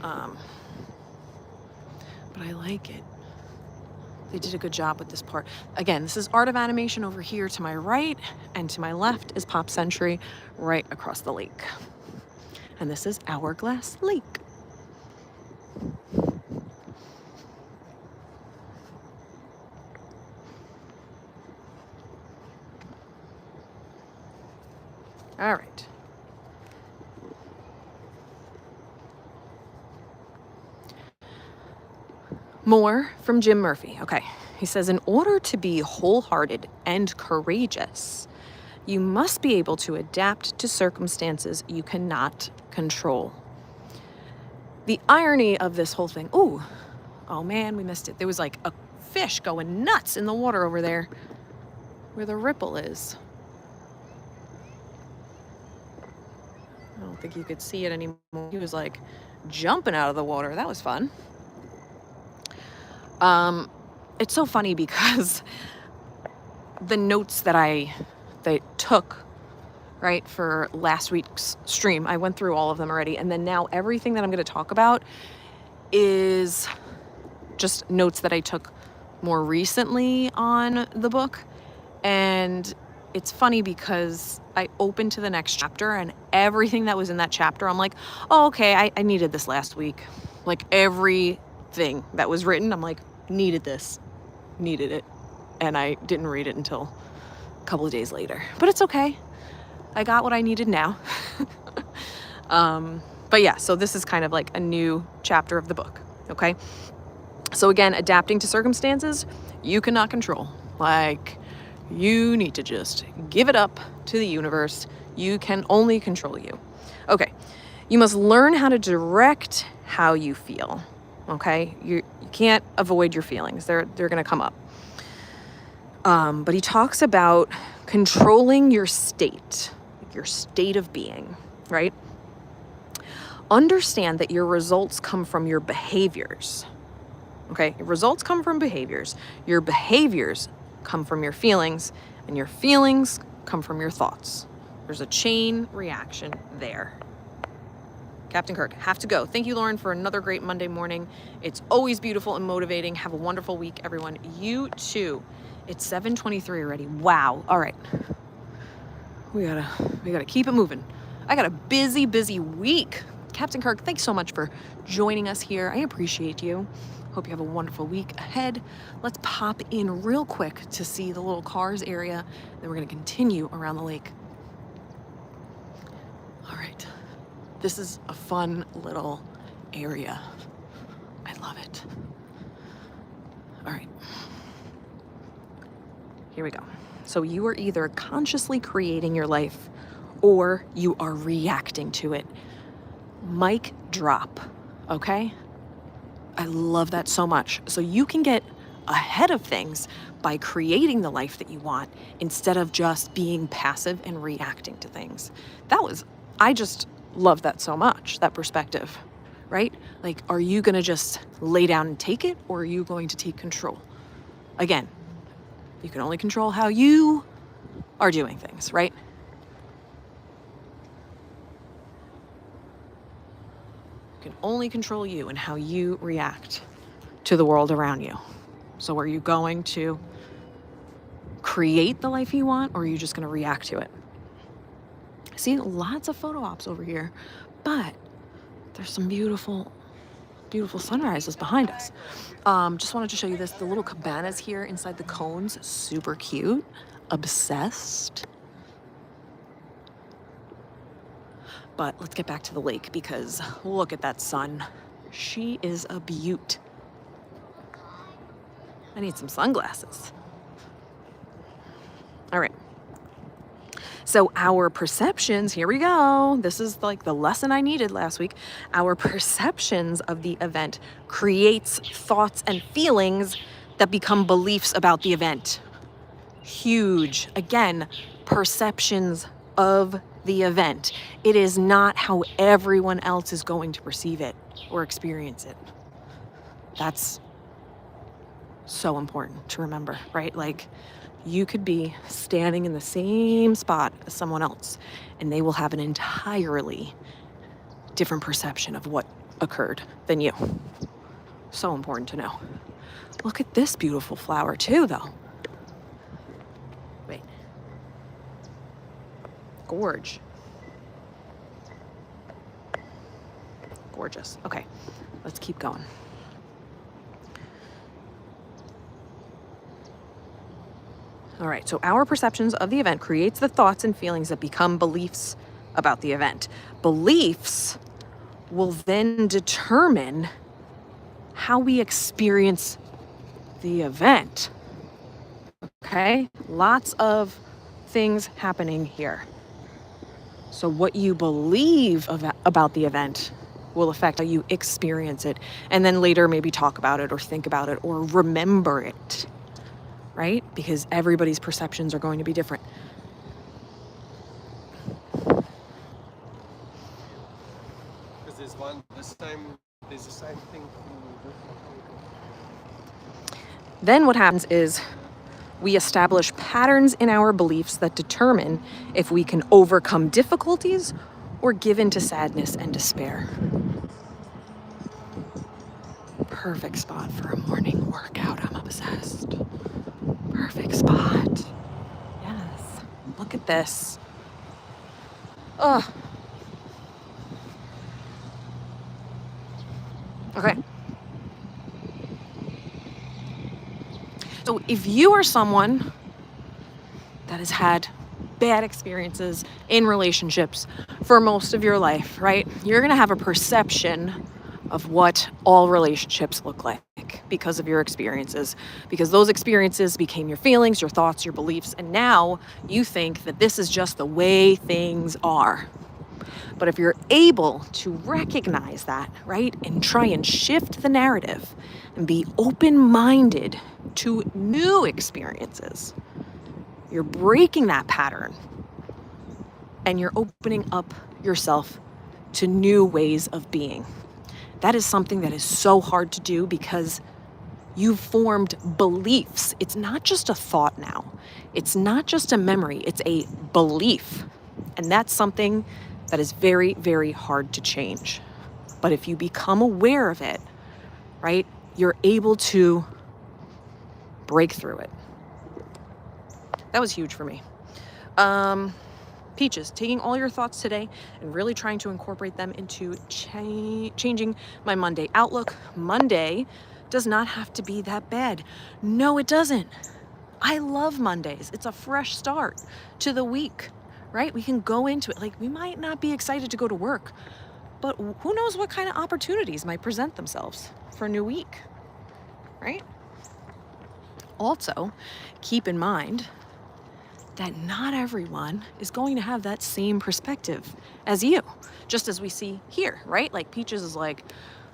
But I like it. They did a good job with this part. Again, this is Art of Animation over here to my right, and to my left is Pop Century right across the lake. And this is Hourglass Lake. All right. More from Jim Murphy. Okay. He says, in order to be wholehearted and courageous, you must be able to adapt to circumstances you cannot control. The irony of this whole thing, oh man, we missed it. There was like a fish going nuts in the water over there where the ripple is. I don't think you could see it anymore. He was like jumping out of the water. That was fun. It's so funny because the notes that I took, right, for last week's stream, I went through all of them already. And then now everything that I'm going to talk about is just notes that I took more recently on the book. And it's funny because I opened to the next chapter and everything that was in that chapter, I'm like, oh, okay, I needed this last week. Like everything that was written, I'm like, needed it. And I didn't read it until a couple of days later. But it's okay. I got what I needed now. But yeah, so this is kind of like a new chapter of the book, okay? So again, adapting to circumstances you cannot control. Like, you need to just give it up to the universe. You can only control you. Okay, you must learn how to direct how you feel, okay? You can't avoid your feelings. They're gonna come up. But he talks about controlling your state of being, right? Understand that your results come from your behaviors, okay? Your results come from behaviors. Your behaviors come from your feelings, and your feelings come from your thoughts. There's a chain reaction there. Captain Kirk, have to go. Thank you, Lauren, for another great Monday morning. It's always beautiful and motivating. Have a wonderful week, everyone. You too. It's 7:23 already. Wow. All right. We gotta keep it moving. I got a busy week. Captain Kirk, thanks so much for joining us here. I appreciate you. Hope you have a wonderful week ahead. Let's pop in real quick to see the little cars area. Then we're gonna continue around the lake. All right. This is a fun little area. I love it. All right. Here we go. So you are either consciously creating your life or you are reacting to it. Mic drop, okay? I love that so much. So you can get ahead of things by creating the life that you want instead of just being passive and reacting to things. I just love that so much, that perspective, right? Like, are you gonna just lay down and take it, or are you going to take control? Again, you can only control how you are doing things, right? You can only control you and how you react to the world around you. So are you going to create the life you want, or are you just going to react to it? See, lots of photo ops over here, but there's some beautiful, beautiful sunrises behind us. Just wanted to show you this. The little cabanas here inside the cones, super cute. Obsessed. But let's get back to the lake because look at that sun. She is a beaut. I need some sunglasses. All right. So our perceptions, here we go. This is like the lesson I needed last week. Our perceptions of the event creates thoughts and feelings that become beliefs about the event. Huge. Again, perceptions of the event. It is not how everyone else is going to perceive it or experience it. That's so important to remember, right? Like, you could be standing in the same spot as someone else, and they will have an entirely different perception of what occurred than you. So important to know. Look at this beautiful flower too, though. Wait. Gorge. Gorgeous. Okay, let's keep going. All right, so our perceptions of the event creates the thoughts and feelings that become beliefs about the event. Beliefs will then determine how we experience the event. Okay, lots of things happening here. So what you believe about the event will affect how you experience it, and then later maybe talk about it or think about it or remember it. Right? Because everybody's perceptions are going to be different. Because this time, there's the same thing. Then what happens is we establish patterns in our beliefs that determine if we can overcome difficulties or give in to sadness and despair. Perfect spot for a morning workout. I'm obsessed. Perfect spot. Yes. Look at this. Ugh. Okay. So if you are someone that has had bad experiences in relationships for most of your life, right? You're going to have a perception of what all relationships look like because of your experiences, because those experiences became your feelings, your thoughts, your beliefs, and now you think that this is just the way things are. But if you're able to recognize that, right, and try and shift the narrative and be open-minded to new experiences, you're breaking that pattern and you're opening up yourself to new ways of being. That is something that is so hard to do because you've formed beliefs. It's not just a thought now. It's not just a memory. It's a belief. And that's something that is very, very hard to change. But if you become aware of it, right, you're able to break through it. That was huge for me. Peaches, taking all your thoughts today and really trying to incorporate them into changing my Monday outlook. Monday does not have to be that bad. No, it doesn't. I love Mondays. It's a fresh start to the week, right? We can go into it. Like, we might not be excited to go to work, but who knows what kind of opportunities might present themselves for a new week, right? Also, keep in mind that not everyone is going to have that same perspective as you, just as we see here, right? Like, Peaches is like,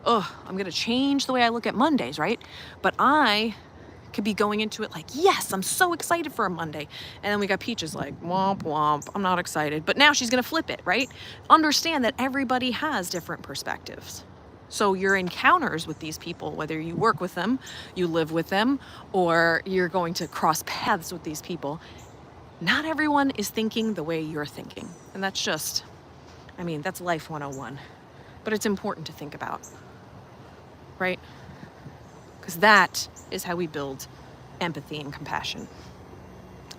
oh, I'm gonna change the way I look at Mondays, right? But I could be going into it like, yes, I'm so excited for a Monday. And then we got Peaches like, womp womp, I'm not excited. But now she's gonna flip it, right? Understand that everybody has different perspectives. So your encounters with these people, whether you work with them, you live with them, or you're going to cross paths with these people, not everyone is thinking the way you're thinking. And that's just, I mean, that's life 101. But it's important to think about, right? because that is how we build empathy and compassion.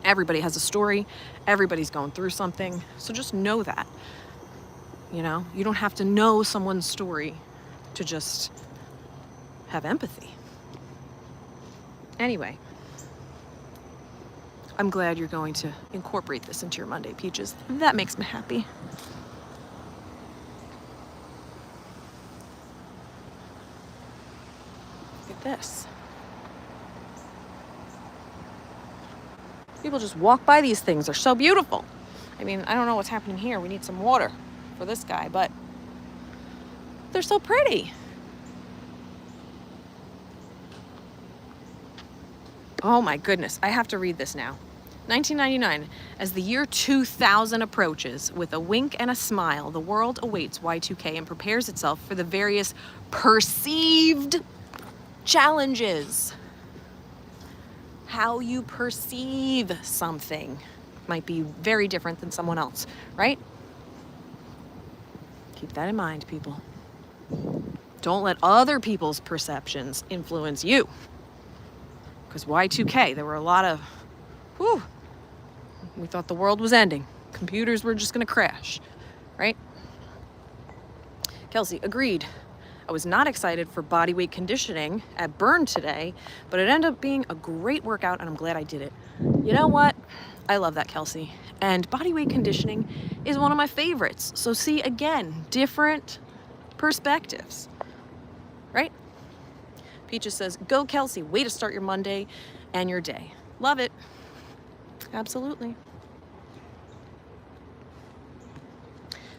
Everybody has a story. Everybody's going through something. So just know that. You know, you don't have to know someone's story to just have empathy. Anyway, I'm glad you're going to incorporate this into your Monday Peaches. That makes me happy. Look at this. People just walk by these things. They're so beautiful. I mean, I don't know what's happening here. We need some water for this guy, but they're so pretty. Oh my goodness, I have to read this now. 1999, as the year 2000 approaches, with a wink and a smile, the world awaits Y2K and prepares itself for the various perceived challenges. How you perceive something might be very different than someone else, right? Keep that in mind, people. Don't let other people's perceptions influence you. Because Y2K, there were a lot of, we thought the world was ending. Computers were just gonna crash, right? Kelsey, agreed. I was not excited for body weight conditioning at Burn today, but it ended up being a great workout and I'm glad I did it. You know what? I love that, Kelsey. And body weight conditioning is one of my favorites. So see, again, different perspectives, right? Peaches says, go Kelsey, way to start your Monday and your day. Love it. Absolutely.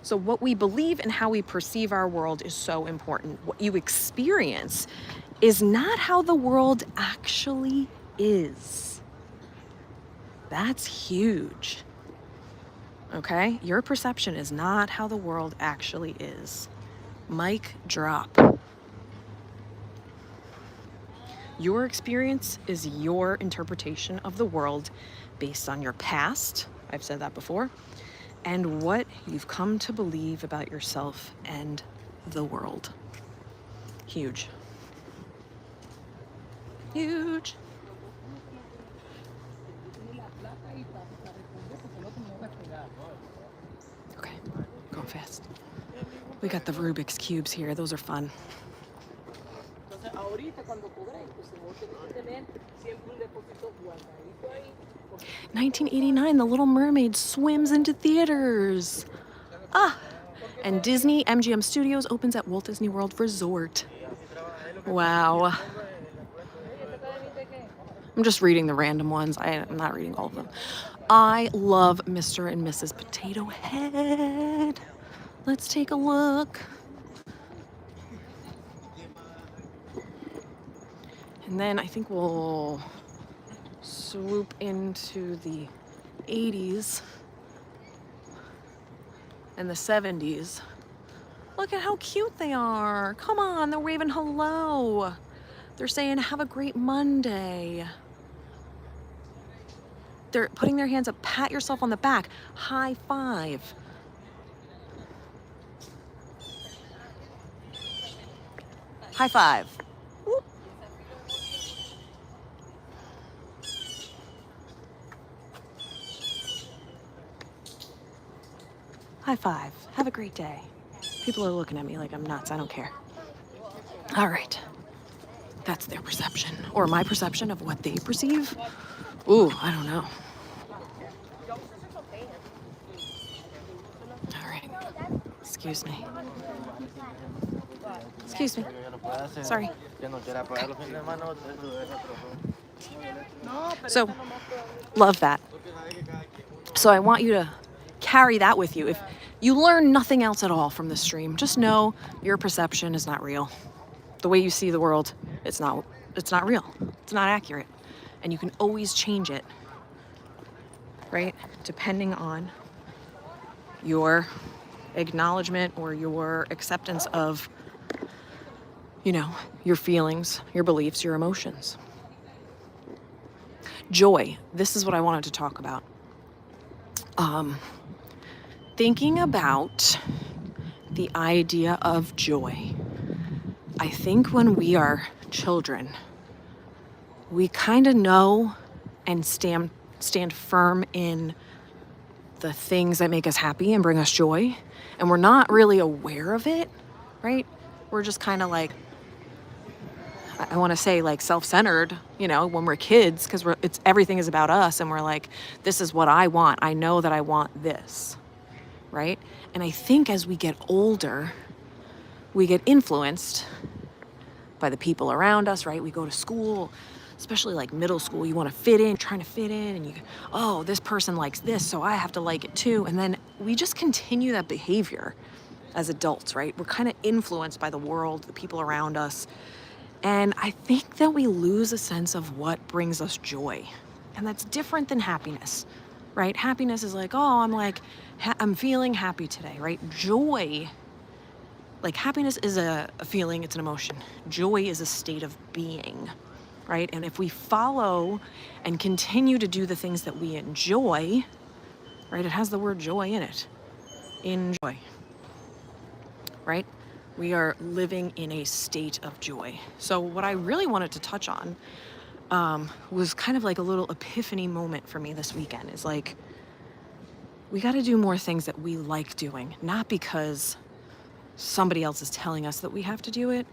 So what we believe and how we perceive our world is so important. What you experience is not how the world actually is. That's huge. Okay? Your perception is not how the world actually is. Mic drop. Your experience is your interpretation of the world based on your past, I've said that before, and what you've come to believe about yourself and the world. Huge. Huge. Okay, going fast. We got the Rubik's Cubes here. Those are fun. 1989, The Little Mermaid swims into theaters. And Disney MGM Studios opens at Walt Disney World Resort. Wow. I'm just reading the random ones. I'm not reading all of them. I love Mr. and Mrs. Potato Head. Let's take a look. And then I think we'll swoop into the 80s and the 70s. Look at how cute they are. Come on, they're waving hello. They're saying, have a great Monday. They're putting their hands up, pat yourself on the back, high five. High five. Whoop. High five. Have a great day. People are looking at me like I'm nuts. I don't care. All right. That's their perception, or my perception of what they perceive. Ooh, I don't know. All right. Excuse me. Excuse me. Sorry. So, love that. So I want you to carry that with you. If you learn nothing else at all from this stream, just know your perception is not real. The way you see the world, it's not real. It's not accurate. And you can always change it, right? Depending on your acknowledgement or your acceptance of, your feelings, your beliefs, your emotions. Joy. This is what I wanted to talk about. Thinking about the idea of joy. I think when we are children, we kind of know and stand firm in the things that make us happy and bring us joy, and we're not really aware of it, right? We're just kind of like, I want to say like self-centered, when we're kids, because everything is about us, and we're like, this is what I want. I know that I want this, right? And I think as we get older, we get influenced by the people around us, right? We go to school, especially like middle school, you want to fit in, trying to fit in, and oh, this person likes this, so I have to like it too. And then we just continue that behavior as adults, right? We're kind of influenced by the world, the people around us. And I think that we lose a sense of what brings us joy. And that's different than happiness, right? Happiness is like, oh, I'm feeling happy today, right? Joy, like happiness is a feeling, it's an emotion. Joy is a state of being, right? And if we follow and continue to do the things that we enjoy, right? It has the word joy in it. Enjoy, right? We are living in a state of joy. So what I really wanted to touch on was kind of like a little epiphany moment for me this weekend. Is like, we got to do more things that we like doing, not because somebody else is telling us that we have to do it,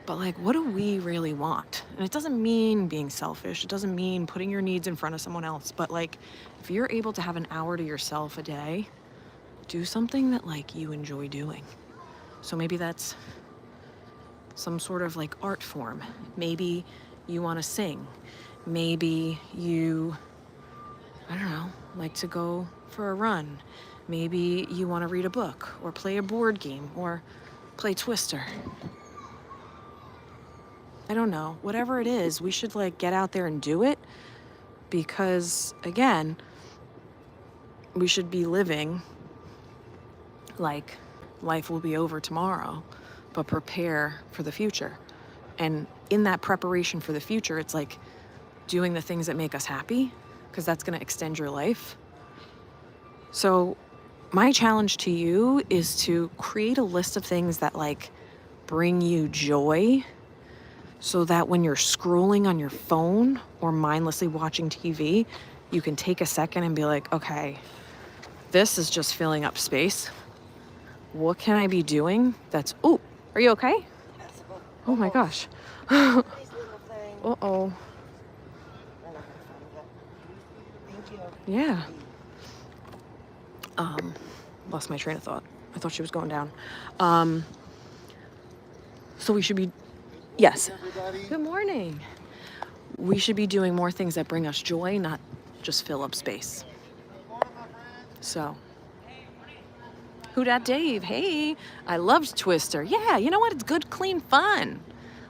but like, what do we really want? And it doesn't mean being selfish. It doesn't mean putting your needs in front of someone else. But like, if you're able to have an hour to yourself a day, do something that like you enjoy doing. So maybe that's some sort of like art form. Maybe you want to sing. Maybe you, I don't know, like to go for a run. Maybe you want to read a book or play a board game or play Twister. I don't know. Whatever it is, we should like get out there and do it, because again, we should be living like life will be over tomorrow, but prepare for the future. And in that preparation for the future, it's like doing the things that make us happy, because that's going to extend your life. So my challenge to you is to create a list of things that like bring you joy, so that when you're scrolling on your phone or mindlessly watching TV, you can take a second and be like, okay, this is just filling up space. What can I be doing that's, oh, are you okay? Oh my gosh. Uh-oh. Yeah. Lost my train of thought. I thought she was going down. So we should be, yes. Good morning. We should be doing more things that bring us joy, not just fill up space. So. Who dat Dave? Hey, I loved Twister. Yeah, you know what? It's good, clean fun.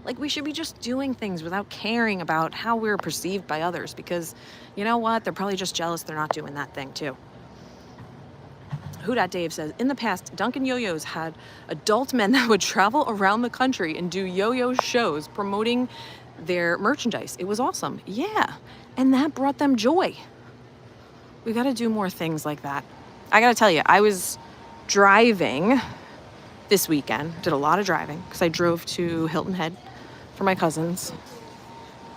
Like, we should be just doing things without caring about how we're perceived by others, because you know what? They're probably just jealous they're not doing that thing too. Who dat Dave says, in the past, Dunkin' Yo-Yos had adult men that would travel around the country and do yo-yo shows promoting their merchandise. It was awesome. Yeah, and that brought them joy. We got to do more things like that. I got to tell you, I was driving this weekend, did a lot of driving, because I drove to Hilton Head for my cousins,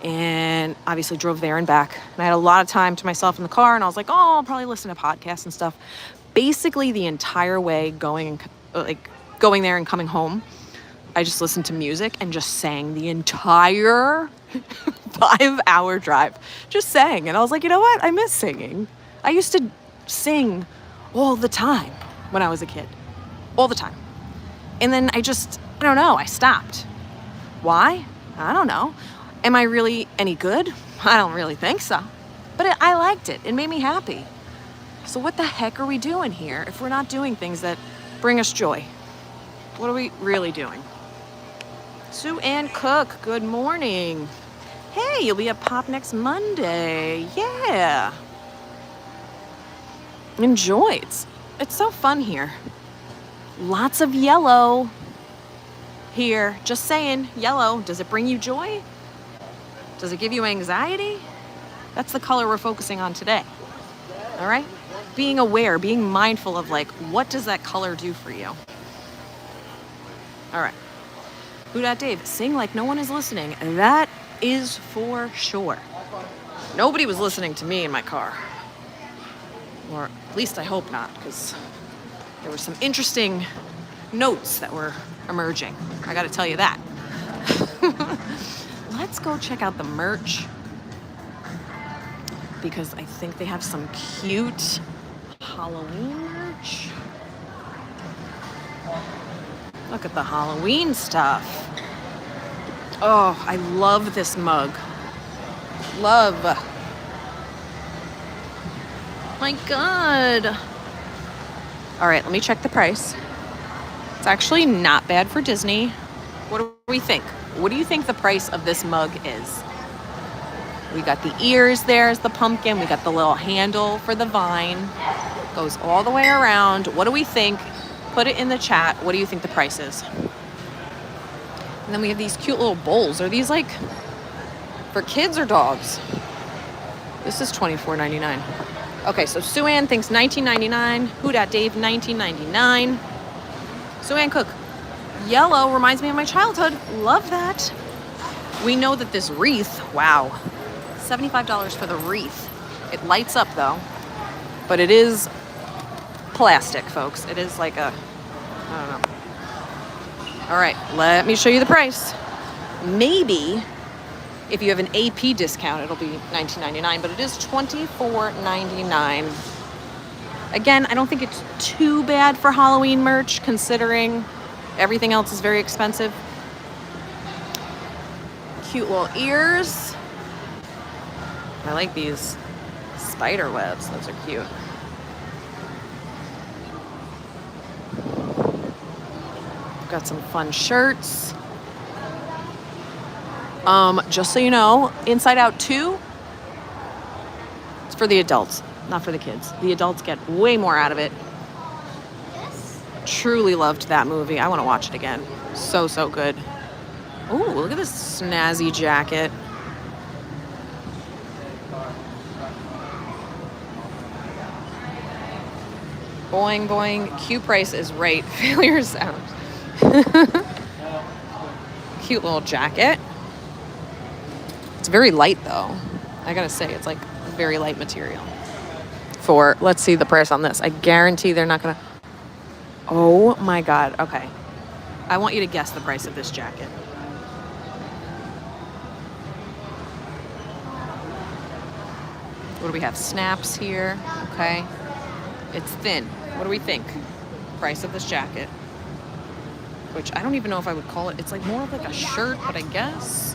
and obviously drove there and back. And I had a lot of time to myself in the car, and I was like, oh, I'll probably listen to podcasts and stuff. Basically the entire way going there and coming home, I just listened to music and just sang the entire 5-hour drive. Just sang. And I was like, you know what? I miss singing. I used to sing all the time when I was a kid. All the time. And then I don't know, I stopped. Why? I don't know. Am I really any good? I don't really think so. But I liked it. It made me happy. So what the heck are we doing here if we're not doing things that bring us joy? What are we really doing? Sue Ann Cook, good morning. Hey, you'll be at Pop next Monday. Yeah. Enjoy. It's so fun here. Lots of yellow here. Just saying, yellow. Does it bring you joy? Does it give you anxiety? That's the color we're focusing on today. All right? Being aware, being mindful of like, what does that color do for you? All right. Who dat Dave? Sing like no one is listening. That is for sure. Nobody was listening to me in my car. Or at least I hope not, because there were some interesting notes that were emerging. I gotta tell you that. Let's go check out the merch, because I think they have some cute Halloween merch. Look at the Halloween stuff. Oh, I love this mug. Love. My God. All right, let me check the price. It's actually not bad for Disney. What do we think? What do you think the price of this mug is? We got the ears there as the pumpkin. We got the little handle for the vine. Goes all the way around. What do we think? Put it in the chat. What do you think the price is? And then we have these cute little bowls. Are these like for kids or dogs? This is $24.99. Okay, so Sue Ann thinks $19.99. Who Dat Dave, $19.99. Sue Ann Cook, yellow reminds me of my childhood. Love that. We know that this wreath, wow, $75 for the wreath. It lights up though, but it is plastic, folks. It is like a, I don't know. All right, let me show you the price. Maybe if you have an AP discount, it'll be $19.99, but it is $24.99. Again, I don't think it's too bad for Halloween merch, considering everything else is very expensive. Cute little ears. I like these spider webs. Those are cute. Got some fun shirts. Just so you know, Inside Out 2, it's for the adults, not for the kids. The adults get way more out of it. Truly loved that movie. I want to watch it again. So, so good. Ooh, look at this snazzy jacket. Boing, boing. Q price is right. Failure sound. Cute little jacket. It's very light though. I gotta say, it's like very light material. For, let's see the price on this. I guarantee they're not gonna, oh my God, okay. I want you to guess the price of this jacket. What do we have? Snaps here, okay. It's thin. What do we think? Price of this jacket. Which I don't even know if I would call it. It's like more of like a shirt, but I guess.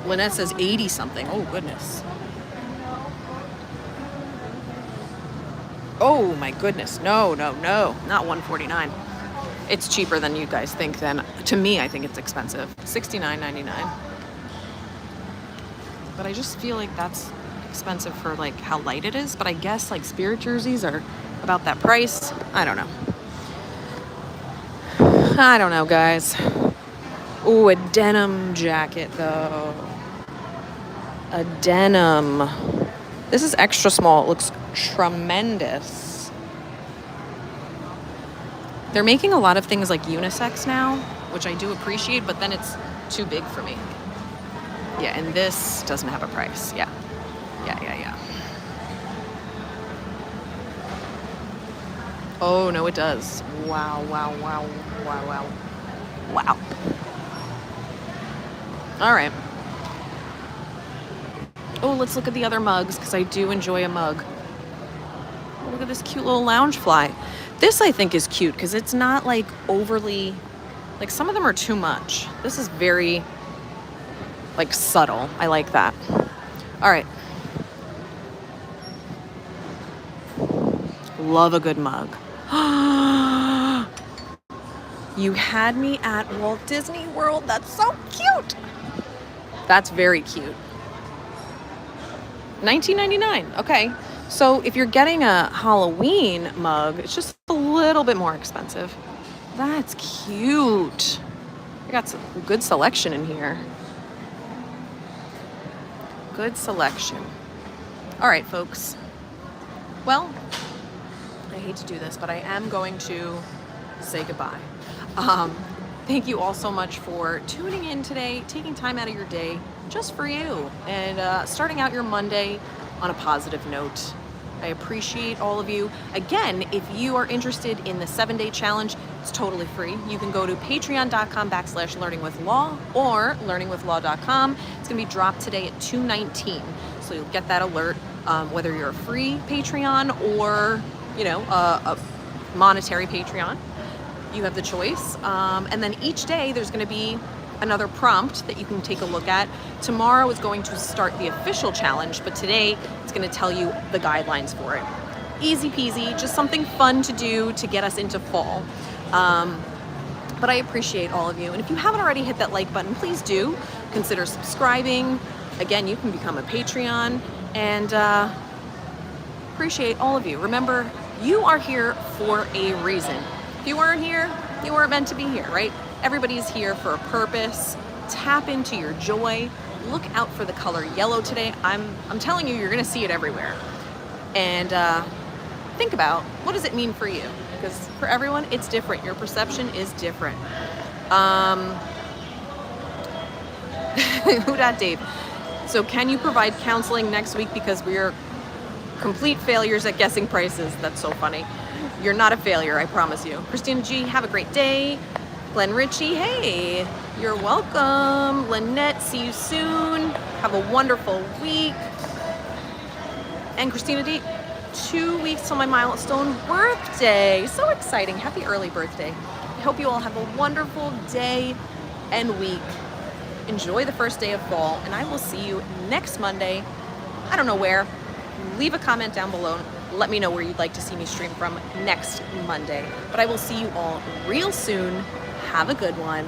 Lynette says 80 something. Oh goodness. Oh my goodness. No, no, no. Not $149. It's cheaper than you guys think then. To me, I think it's expensive. $69.99. But I just feel like that's expensive for like how light it is. But I guess like Spirit jerseys are about that price. I don't know. I don't know, guys. Ooh, a denim jacket though. A denim. This is extra small. It looks tremendous. They're making a lot of things like unisex now, which I do appreciate, but then it's too big for me. Yeah, and this doesn't have a price. Yeah. Yeah. Oh, no, it does. Wow. All right. Oh, let's look at the other mugs, because I do enjoy a mug. Oh, look at this cute little lounge fly. This, I think, is cute, because it's not, like, overly... Like, some of them are too much. This is very, like, subtle. I like that. All right. Love a good mug. You had me at Walt Disney World. That's so cute. That's very cute. $19.99. Okay. So if you're getting a Halloween mug, it's just a little bit more expensive. That's cute. I got some good selection in here. Good selection. All right, folks. Well, I hate to do this, but I am going to say goodbye. Thank you all so much for tuning in today, taking time out of your day just for you, and starting out your Monday on a positive note. I appreciate all of you. Again, if you are interested in the 7-day challenge, it's totally free. You can go to patreon.com/learningwithlaw or learningwithlaw.com. It's gonna be dropped today at 2:19. So you'll get that alert, whether you're a free Patreon or, a monetary Patreon. You have the choice. And then each day there's gonna be another prompt that you can take a look at. Tomorrow is going to start the official challenge, but today it's gonna tell you the guidelines for it. Easy peasy, just something fun to do to get us into fall. But I appreciate all of you. And if you haven't already hit that like button, please do consider subscribing. Again, you can become a Patreon, and appreciate all of you. Remember, you are here for a reason. If you weren't here, you weren't meant to be here, right? Everybody's here for a purpose. Tap into your joy. Look out for the color yellow today. I'm telling you, you're gonna see it everywhere. And think about, what does it mean for you? Because for everyone, it's different. Your perception is different. Who dat Dave? So can you provide counseling next week, because we are complete failures at guessing prices? That's so funny. You're not a failure, I promise you. Christina G, have a great day. Glenn Ritchie, hey, you're welcome. Lynette, see you soon. Have a wonderful week. And Christina D, 2 weeks till my milestone birthday. So exciting. Happy early birthday. I hope you all have a wonderful day and week. Enjoy the first day of fall, and I will see you next Monday. I don't know where. Leave a comment down below. Let me know where you'd like to see me stream from next Monday. But I will see you all real soon. Have a good one.